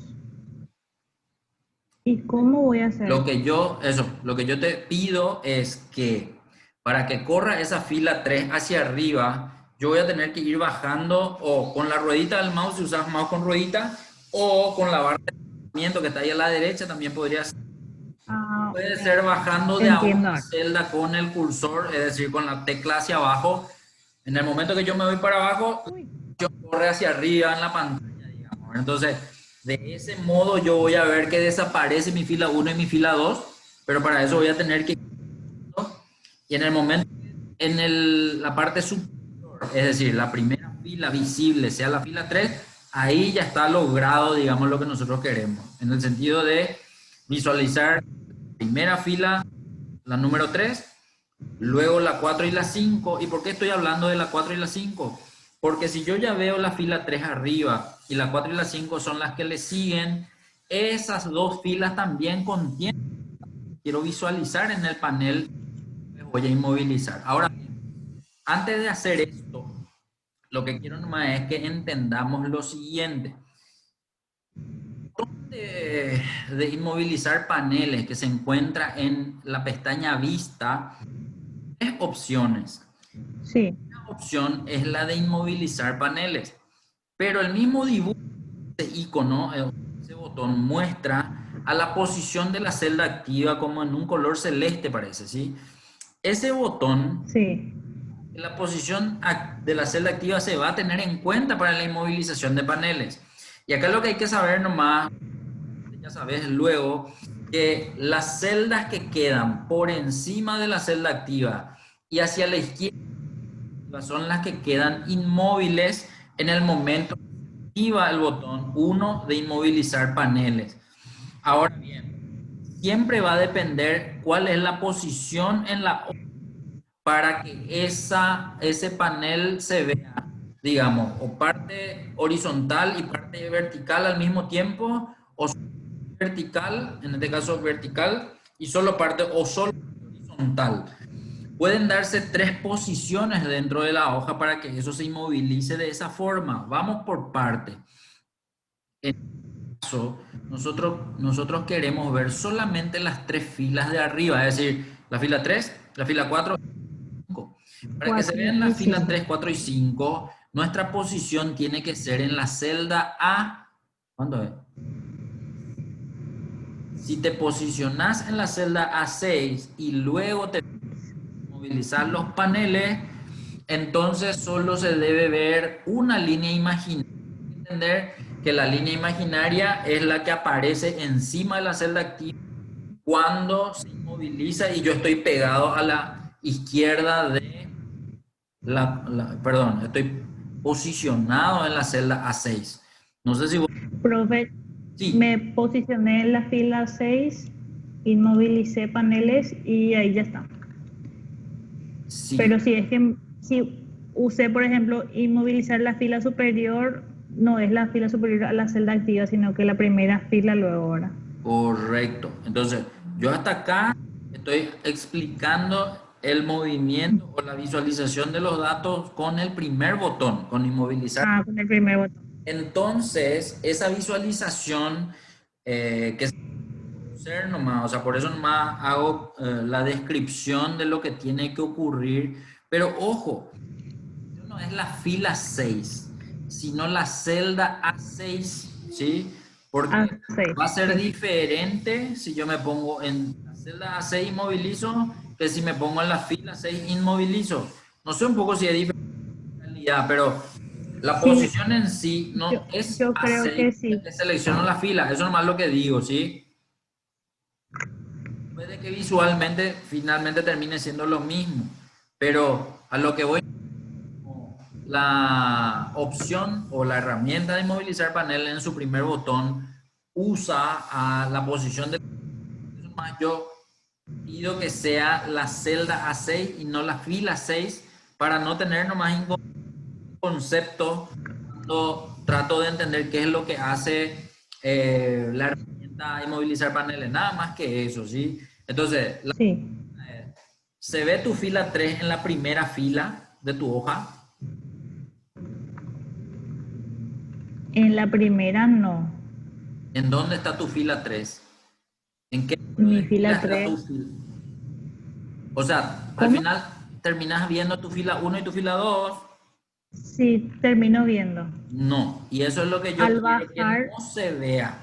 ¿Y cómo voy a hacer? Lo que yo te pido es que para que corra esa fila 3 hacia arriba, yo voy a tener que ir bajando o con la ruedita del mouse, si usas mouse con ruedita, o con la barra de movimiento que está ahí a la derecha, también podría ser. Ah, Puede ser bajando de a entiendo una ahora. celda con el cursor, es decir, con la tecla hacia abajo. En el momento que yo me voy para abajo, yo corre hacia arriba en la pantalla, digamos. Entonces, de ese modo yo voy a ver que desaparece mi fila 1 y mi fila 2, pero para eso voy a tener que... Y en el momento, la parte superior, es decir, la primera fila visible sea la fila 3, ahí ya está logrado, digamos, lo que nosotros queremos, en el sentido de visualizar primera fila, la número 3, luego la 4 y la 5. ¿Y por qué estoy hablando de la 4 y la 5? Porque si yo ya veo la fila 3 arriba y la 4 y la 5 son las que le siguen, esas dos filas también contienen. Quiero visualizar en el panel, me voy a inmovilizar. Ahora, antes de hacer esto, lo que quiero nomás es que entendamos lo siguiente. De inmovilizar paneles que se encuentra en la pestaña Vista, tres opciones. Sí. Una opción es la de inmovilizar paneles, pero el mismo dibujo, ese icono, ese botón muestra a la posición de la celda activa como en un color celeste parece, ¿sí? Ese botón, Sí. la posición de la celda activa se va a tener en cuenta para la inmovilización de paneles. Y acá lo que hay que saber nomás, ya sabes luego, que las celdas que quedan por encima de la celda activa y hacia la izquierda son las que quedan inmóviles en el momento que se activa el botón 1 de inmovilizar paneles. Ahora bien, siempre va a depender cuál es la posición en la hoja para que ese panel se vea, digamos, o parte horizontal y parte vertical al mismo tiempo, o vertical, en este caso vertical, y solo parte o solo horizontal. Pueden darse tres posiciones dentro de la hoja para que eso se inmovilice de esa forma. Vamos por parte. En este caso, nosotros queremos ver solamente las tres filas de arriba, es decir, la fila 3, la fila 4, 5. Para que se 4 vean y las filas 5. 3, 4 y 5, nuestra posición tiene que ser en la celda A. ¿Cuándo es? Si te posicionas en la celda A6 y luego te movilizar los paneles, entonces solo se debe ver una línea imaginaria. Entender que la línea imaginaria es la que aparece encima de la celda activa cuando se inmoviliza y yo estoy pegado a la izquierda de perdón, estoy posicionado en la celda A6. No sé si vos... Profe, Sí, me posicioné en la fila 6, inmovilicé paneles y ahí ya está. sí. Pero si es que si usé, por ejemplo, inmovilizar la fila superior, no es la fila superior a la celda activa, sino que la primera fila luego ahora. Correcto. Entonces, yo hasta acá estoy explicando el movimiento o la visualización de los datos con el primer botón, con inmovilizar. Ah, con el primer botón. Entonces, esa visualización que se puede hacer nomás, o sea, por eso nomás hago la descripción de lo que tiene que ocurrir. Pero ojo, no es la fila 6 sino la celda A6, ¿sí? Porque A6, va a ser sí. diferente si yo me pongo en la celda A6 inmovilizo que si me pongo en la fila 6 inmovilizo. No sé un poco si es diferente en realidad, pero la Sí, posición en sí yo, no es yo creo A6 que sí. que selecciono la fila, eso nomás lo que digo, ¿sí? Puede que visualmente finalmente termine siendo lo mismo, pero a lo que voy, la opción o la herramienta de movilizar panel en su primer botón usa a la posición de... Yo pido que sea la celda A6 y no la fila 6 para no tener nomás concepto cuando trato de entender qué es lo que hace la herramienta de movilizar paneles, nada más que eso, ¿sí? Entonces, Sí. se ve tu fila 3 en la primera fila de tu hoja. En la primera no. ¿En dónde está tu fila 3? ¿En qué número Mi de fila fila está tu 3. fila? O sea, al ¿Cómo? final terminas viendo tu fila 1 y tu fila 2. Sí, termino viendo. No, y eso es lo que yo Al quiero que bajar, no se vea.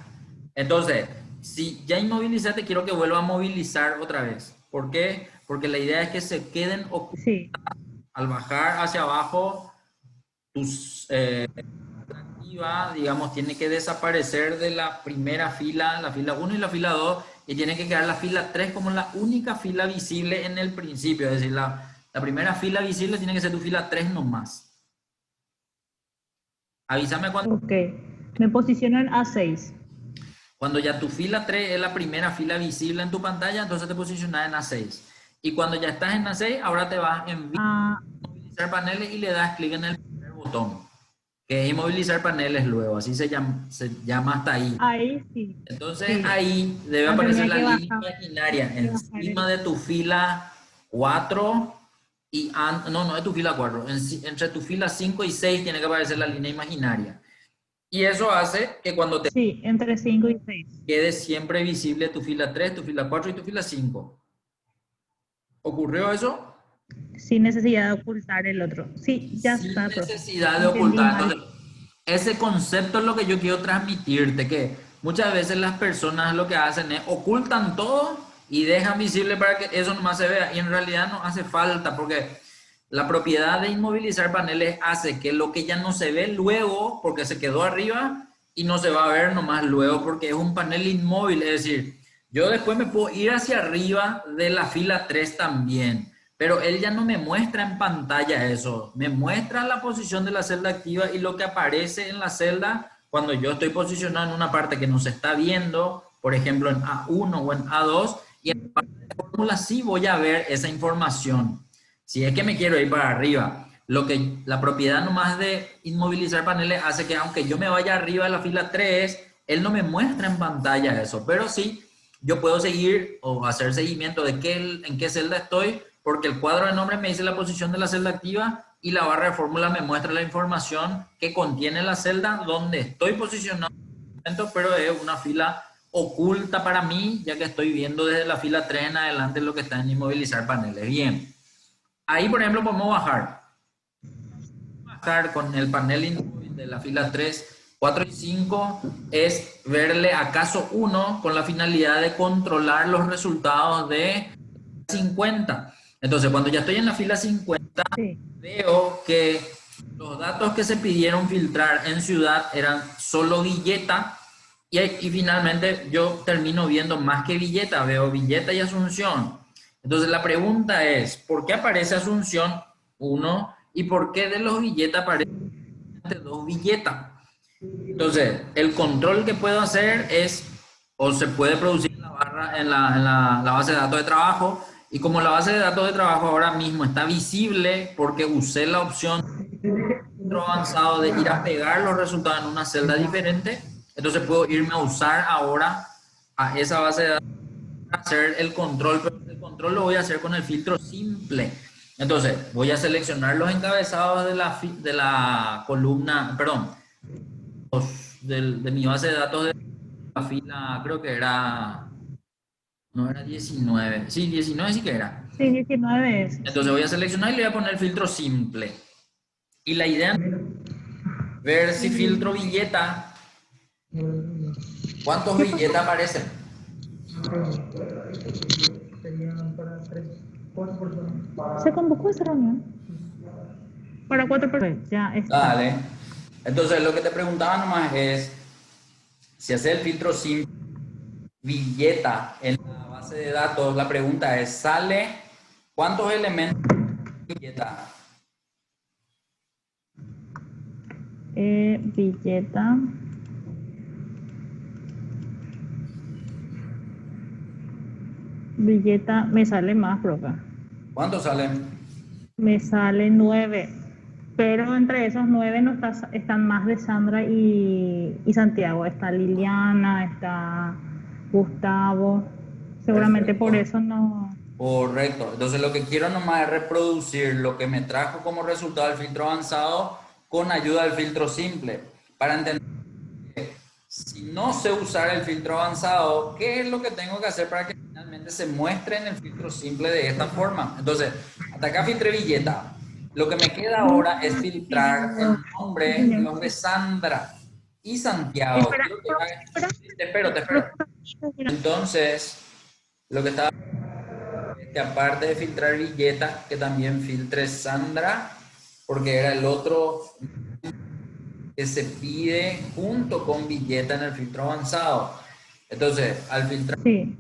Entonces, si ya inmovilizaste, quiero que vuelva a movilizar otra vez. ¿Por qué? Porque la idea es que se queden ocultos. sí, Al bajar hacia abajo, tus activa, digamos, tiene que desaparecer de la primera fila, la fila 1 y la fila 2, y tiene que quedar la fila 3 como la única fila visible en el principio. Es decir, la primera fila visible tiene que ser tu fila 3 nomás. Avísame Ok. Me posiciono en A6. cuando ya tu fila 3 es la primera fila visible en tu pantalla, entonces te posicionas en A6. Y cuando ya estás en A6, ahora te vas en Ah, inmovilizar paneles y le das clic en el primer botón, que es inmovilizar paneles luego, así se llama hasta ahí. ahí sí. Entonces Sí. ahí debe Ah, aparecer tenía la que línea bajar. imaginaria Que bajar encima el. de tu fila 4 y no, no es tu fila 4, entre tu fila 5 y 6 tiene que aparecer la línea imaginaria. Y eso hace que cuando te Sí, entre 5 y 6. quede siempre visible tu fila 3, tu fila 4 y tu fila 5. ¿Ocurrió eso? Sin necesidad de ocultar el otro. Sí, ya Sin está, profe. necesidad de Entendí ocultar. mal. Entonces, ese concepto es lo que yo quiero transmitirte, que muchas veces las personas lo que hacen es ocultan todo y dejan visible para que eso nomás se vea. Y en realidad no hace falta, porque la propiedad de inmovilizar paneles hace que lo que ya no se ve luego, porque se quedó arriba, y no se va a ver nomás luego, porque es un panel inmóvil. Es decir, yo después me puedo ir hacia arriba de la fila 3 también. Pero él ya no me muestra en pantalla eso, me muestra la posición de la celda activa y lo que aparece en la celda cuando yo estoy posicionado en una parte que no se está viendo, por ejemplo en A1 o en A2, y en la parte de fórmula sí voy a ver esa información. Si es que me quiero ir para arriba, lo que la propiedad nomás de inmovilizar paneles hace que aunque yo me vaya arriba de la fila 3, él no me muestra en pantalla eso, pero sí yo puedo seguir o hacer seguimiento de en qué celda estoy, porque el cuadro de nombre me dice la posición de la celda activa y la barra de fórmula me muestra la información que contiene la celda donde estoy posicionado, pero es una fila oculta para mí, ya que estoy viendo desde la fila 3 en adelante lo que está en inmovilizar paneles. Bien, ahí por ejemplo podemos bajar con el panel inmóvil de la fila 3, 4 y 5 es verle a caso 1 con la finalidad de controlar los resultados de 50. Entonces, cuando ya estoy en la fila 50, Sí. veo que los datos que se pidieron filtrar en ciudad eran solo Villeta y finalmente yo termino viendo más que Villeta, veo Villeta y Asunción. Entonces la pregunta es, ¿por qué aparece Asunción 1 y por qué de los Villeta aparecen dos Villeta? Entonces, el control que puedo hacer es, o se puede producir en la barra, la base de datos de trabajo, y como la base de datos de trabajo ahora mismo está visible porque usé la opción avanzado de ir a pegar los resultados en una celda diferente, entonces puedo irme a usar ahora a esa base de datos para hacer el control, pero el control lo voy a hacer con el filtro simple. Entonces, voy a seleccionar los encabezados de la columna, perdón, de mi base de datos de la fila, creo que era, no era 19, sí, 19 sí que era. Sí, 19 es. Entonces voy a seleccionar y le voy a poner el filtro simple. Y la idea es ver si filtro billeta, ¿cuántos ¿Qué pasó? billetas aparecen? ¿Se convocó esa reunión? Para 4 personas. Ya está. Dale. Entonces lo que te preguntaba nomás es, si hace el filtro simple, billeta en la base de datos, la pregunta es, ¿sale cuántos elementos de billeta? Billeta. Billeta. Me sale más, profe. ¿Cuántos salen? Me sale 9. Pero entre esos 9 no están más de Sandra y Santiago. Está Liliana, está Gustavo. Seguramente por Perfecto. eso no. Correcto. Entonces lo que quiero nomás es reproducir lo que me trajo como resultado el filtro avanzado con ayuda del filtro simple. Para entender que si no sé usar el filtro avanzado, ¿qué es lo que tengo que hacer para que finalmente se muestre en el filtro simple de esta forma? Entonces, hasta acá filtré billeta. Lo que me queda ahora es filtrar el Sí, nombre de señor. los de Sandra y Santiago. Espera, Quiero que profe, espera. sí, te espero, te espero. Profe, espera. Entonces, lo que estaba que aparte de filtrar Villeta, que también filtre Sandra, porque era el otro que se pide junto con Villeta en el filtro avanzado. Entonces, Sí.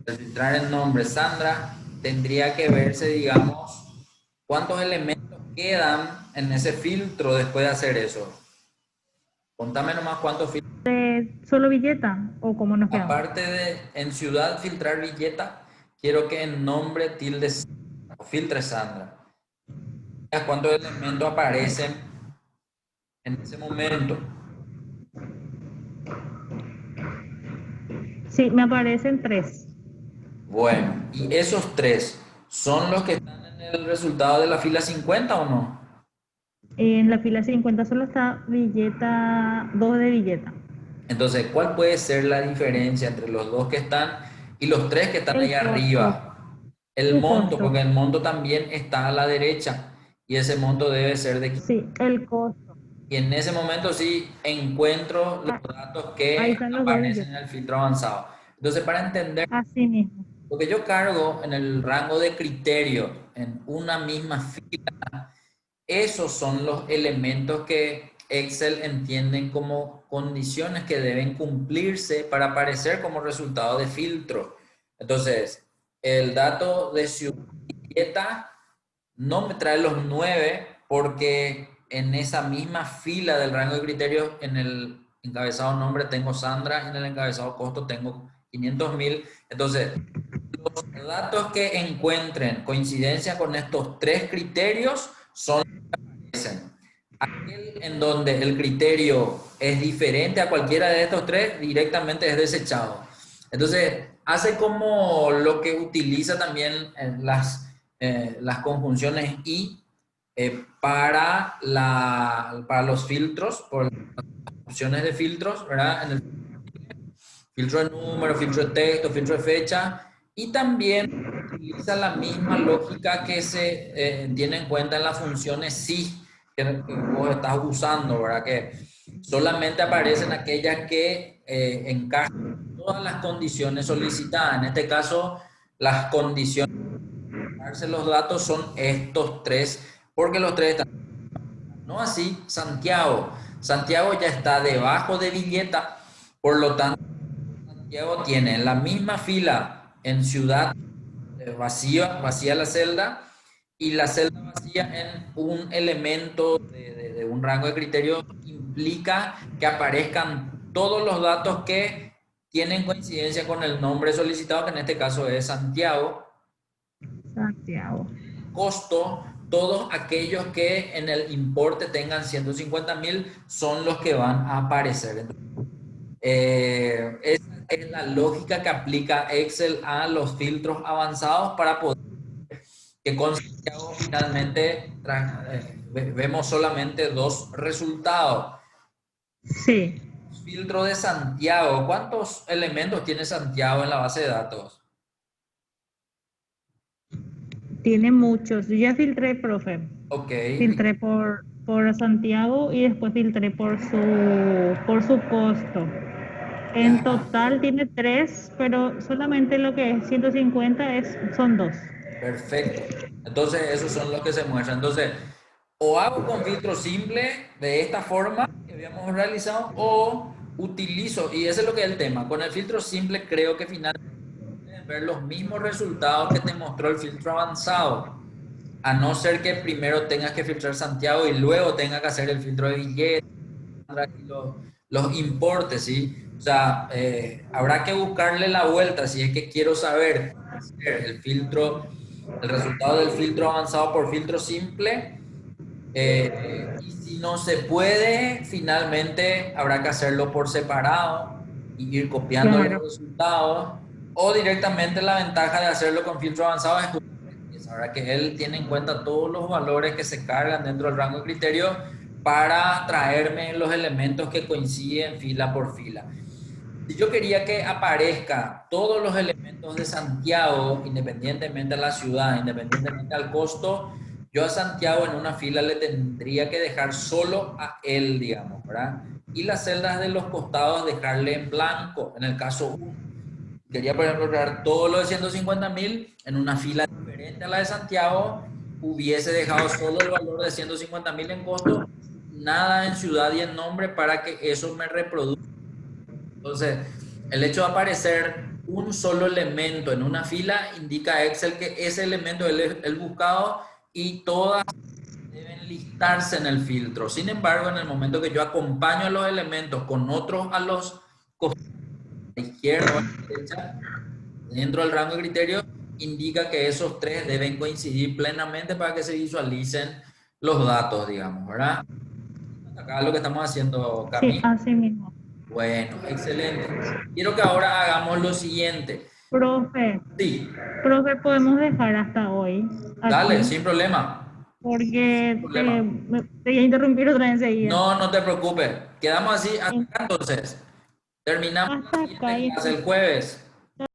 al filtrar el nombre Sandra, tendría que verse, digamos, cuántos elementos quedan en ese filtro después de hacer eso. Contame nomás cuántos filtros. ¿Solo Villeta o cómo nos quedamos? Aparte de en ciudad filtrar Villeta, quiero que en nombre tildes o filtre Sandra. ¿Cuántos elementos aparecen en ese momento? Sí, me aparecen tres. Bueno, ¿y esos tres son los que están en el resultado de la fila 50 o no? En la fila 50 solo está Villeta, dos de Villeta. Entonces, ¿cuál puede ser la diferencia entre los dos que están y los tres que están ahí El costo, arriba? El el monto, costo. porque el monto también está a la derecha y ese monto debe ser de 500. Sí, el costo. Y en ese momento sí encuentro los Ah, datos ahí que están los dos aparecen Villetas. en el filtro avanzado. Entonces, para entender, Así mismo. lo que yo cargo en el rango de criterio en una misma fila, esos son los elementos que Excel entienden como condiciones que deben cumplirse para aparecer como resultado de filtro. Entonces, el dato de ciudad no me trae los 9 porque en esa misma fila del rango de criterios, en el encabezado nombre tengo Sandra y en el encabezado costo tengo 500.000. Entonces, los datos que encuentren coincidencia con estos tres criterios son dicen. Aquel en donde el criterio es diferente a cualquiera de estos tres, directamente es desechado. Entonces, hace como lo que utiliza también las conjunciones y para los filtros, por las opciones de filtros, ¿verdad? En el filtro de número, filtro de texto, filtro de fecha, y también utiliza la misma lógica que se tiene en cuenta en las funciones sí que vos estás usando, ¿verdad? Que solamente aparecen aquellas que encajan todas las condiciones solicitadas. En este caso, las condiciones para darse los datos son estos tres, porque los tres están. No así Santiago. Santiago ya está debajo de Villeta, por lo tanto, Santiago tiene la misma fila en ciudad vacía la celda y la celda vacía en un elemento de un rango de criterio implica que aparezcan todos los datos que tienen coincidencia con el nombre solicitado, que en este caso es Santiago. Santiago. Costo, todos aquellos que en el importe tengan 150.000 son los que van a aparecer. Entonces, esa es la lógica que aplica Excel a los filtros avanzados para poder que con Santiago finalmente vemos solamente dos resultados. Sí, Filtro de Santiago, ¿cuántos elementos tiene Santiago en la base de datos? tiene muchos. Yo ya filtré, profe. Ok, Filtré por Santiago y después filtré por su costo. En ya, total tiene tres, pero solamente lo que es 150 son dos. perfecto. Entonces, esos son los que se muestran. Entonces, o hago con filtro simple de esta forma que habíamos realizado, o utilizo, y ese es lo que es el tema, con el filtro simple creo que finalmente puedes ver los mismos resultados que te mostró el filtro avanzado, a no ser que primero tengas que filtrar Santiago y luego tengas que hacer el filtro de billetes y los importes, ¿sí? O sea, habrá que buscarle la vuelta si es que quiero saber el filtro, el resultado del filtro avanzado por filtro simple. Y si no se puede, finalmente habrá que hacerlo por separado y ir copiando los Claro. resultados. O directamente la ventaja de hacerlo con filtro avanzado es justamente esa, ¿verdad? Que él tiene en cuenta todos los valores que se cargan dentro del rango de criterio para traerme los elementos que coinciden fila por fila. Si yo quería que aparezca todos los elementos de Santiago, independientemente de la ciudad, independientemente al costo, yo a Santiago en una fila le tendría que dejar solo a él, digamos, ¿verdad? Y las celdas de los costados dejarle en blanco, en el caso uno. Quería, por ejemplo, crear todo lo de 150.000 en una fila diferente a la de Santiago, hubiese dejado solo el valor de 150.000 en costo, nada en ciudad y en nombre para que eso me reproduzca. Entonces, el hecho de aparecer un solo elemento en una fila indica a Excel que ese elemento es el buscado y todas deben listarse en el filtro. Sin embargo, en el momento que yo acompaño a los elementos con otros a los costados, a la izquierda o a la derecha, dentro del rango de criterio, indica que esos tres deben coincidir plenamente para que se visualicen los datos, digamos, ¿verdad? Acá lo que estamos haciendo, Sí, Camilo. así mismo. Bueno, excelente. Quiero que ahora hagamos lo siguiente. Profe, Sí, profe, podemos dejar hasta hoy dale, aquí, sin problema. Sin porque problema. te voy a interrumpir otra vez enseguida. No, no te preocupes. Quedamos así hasta acá entonces. Terminamos la Hasta acá siguiente y clase el jueves.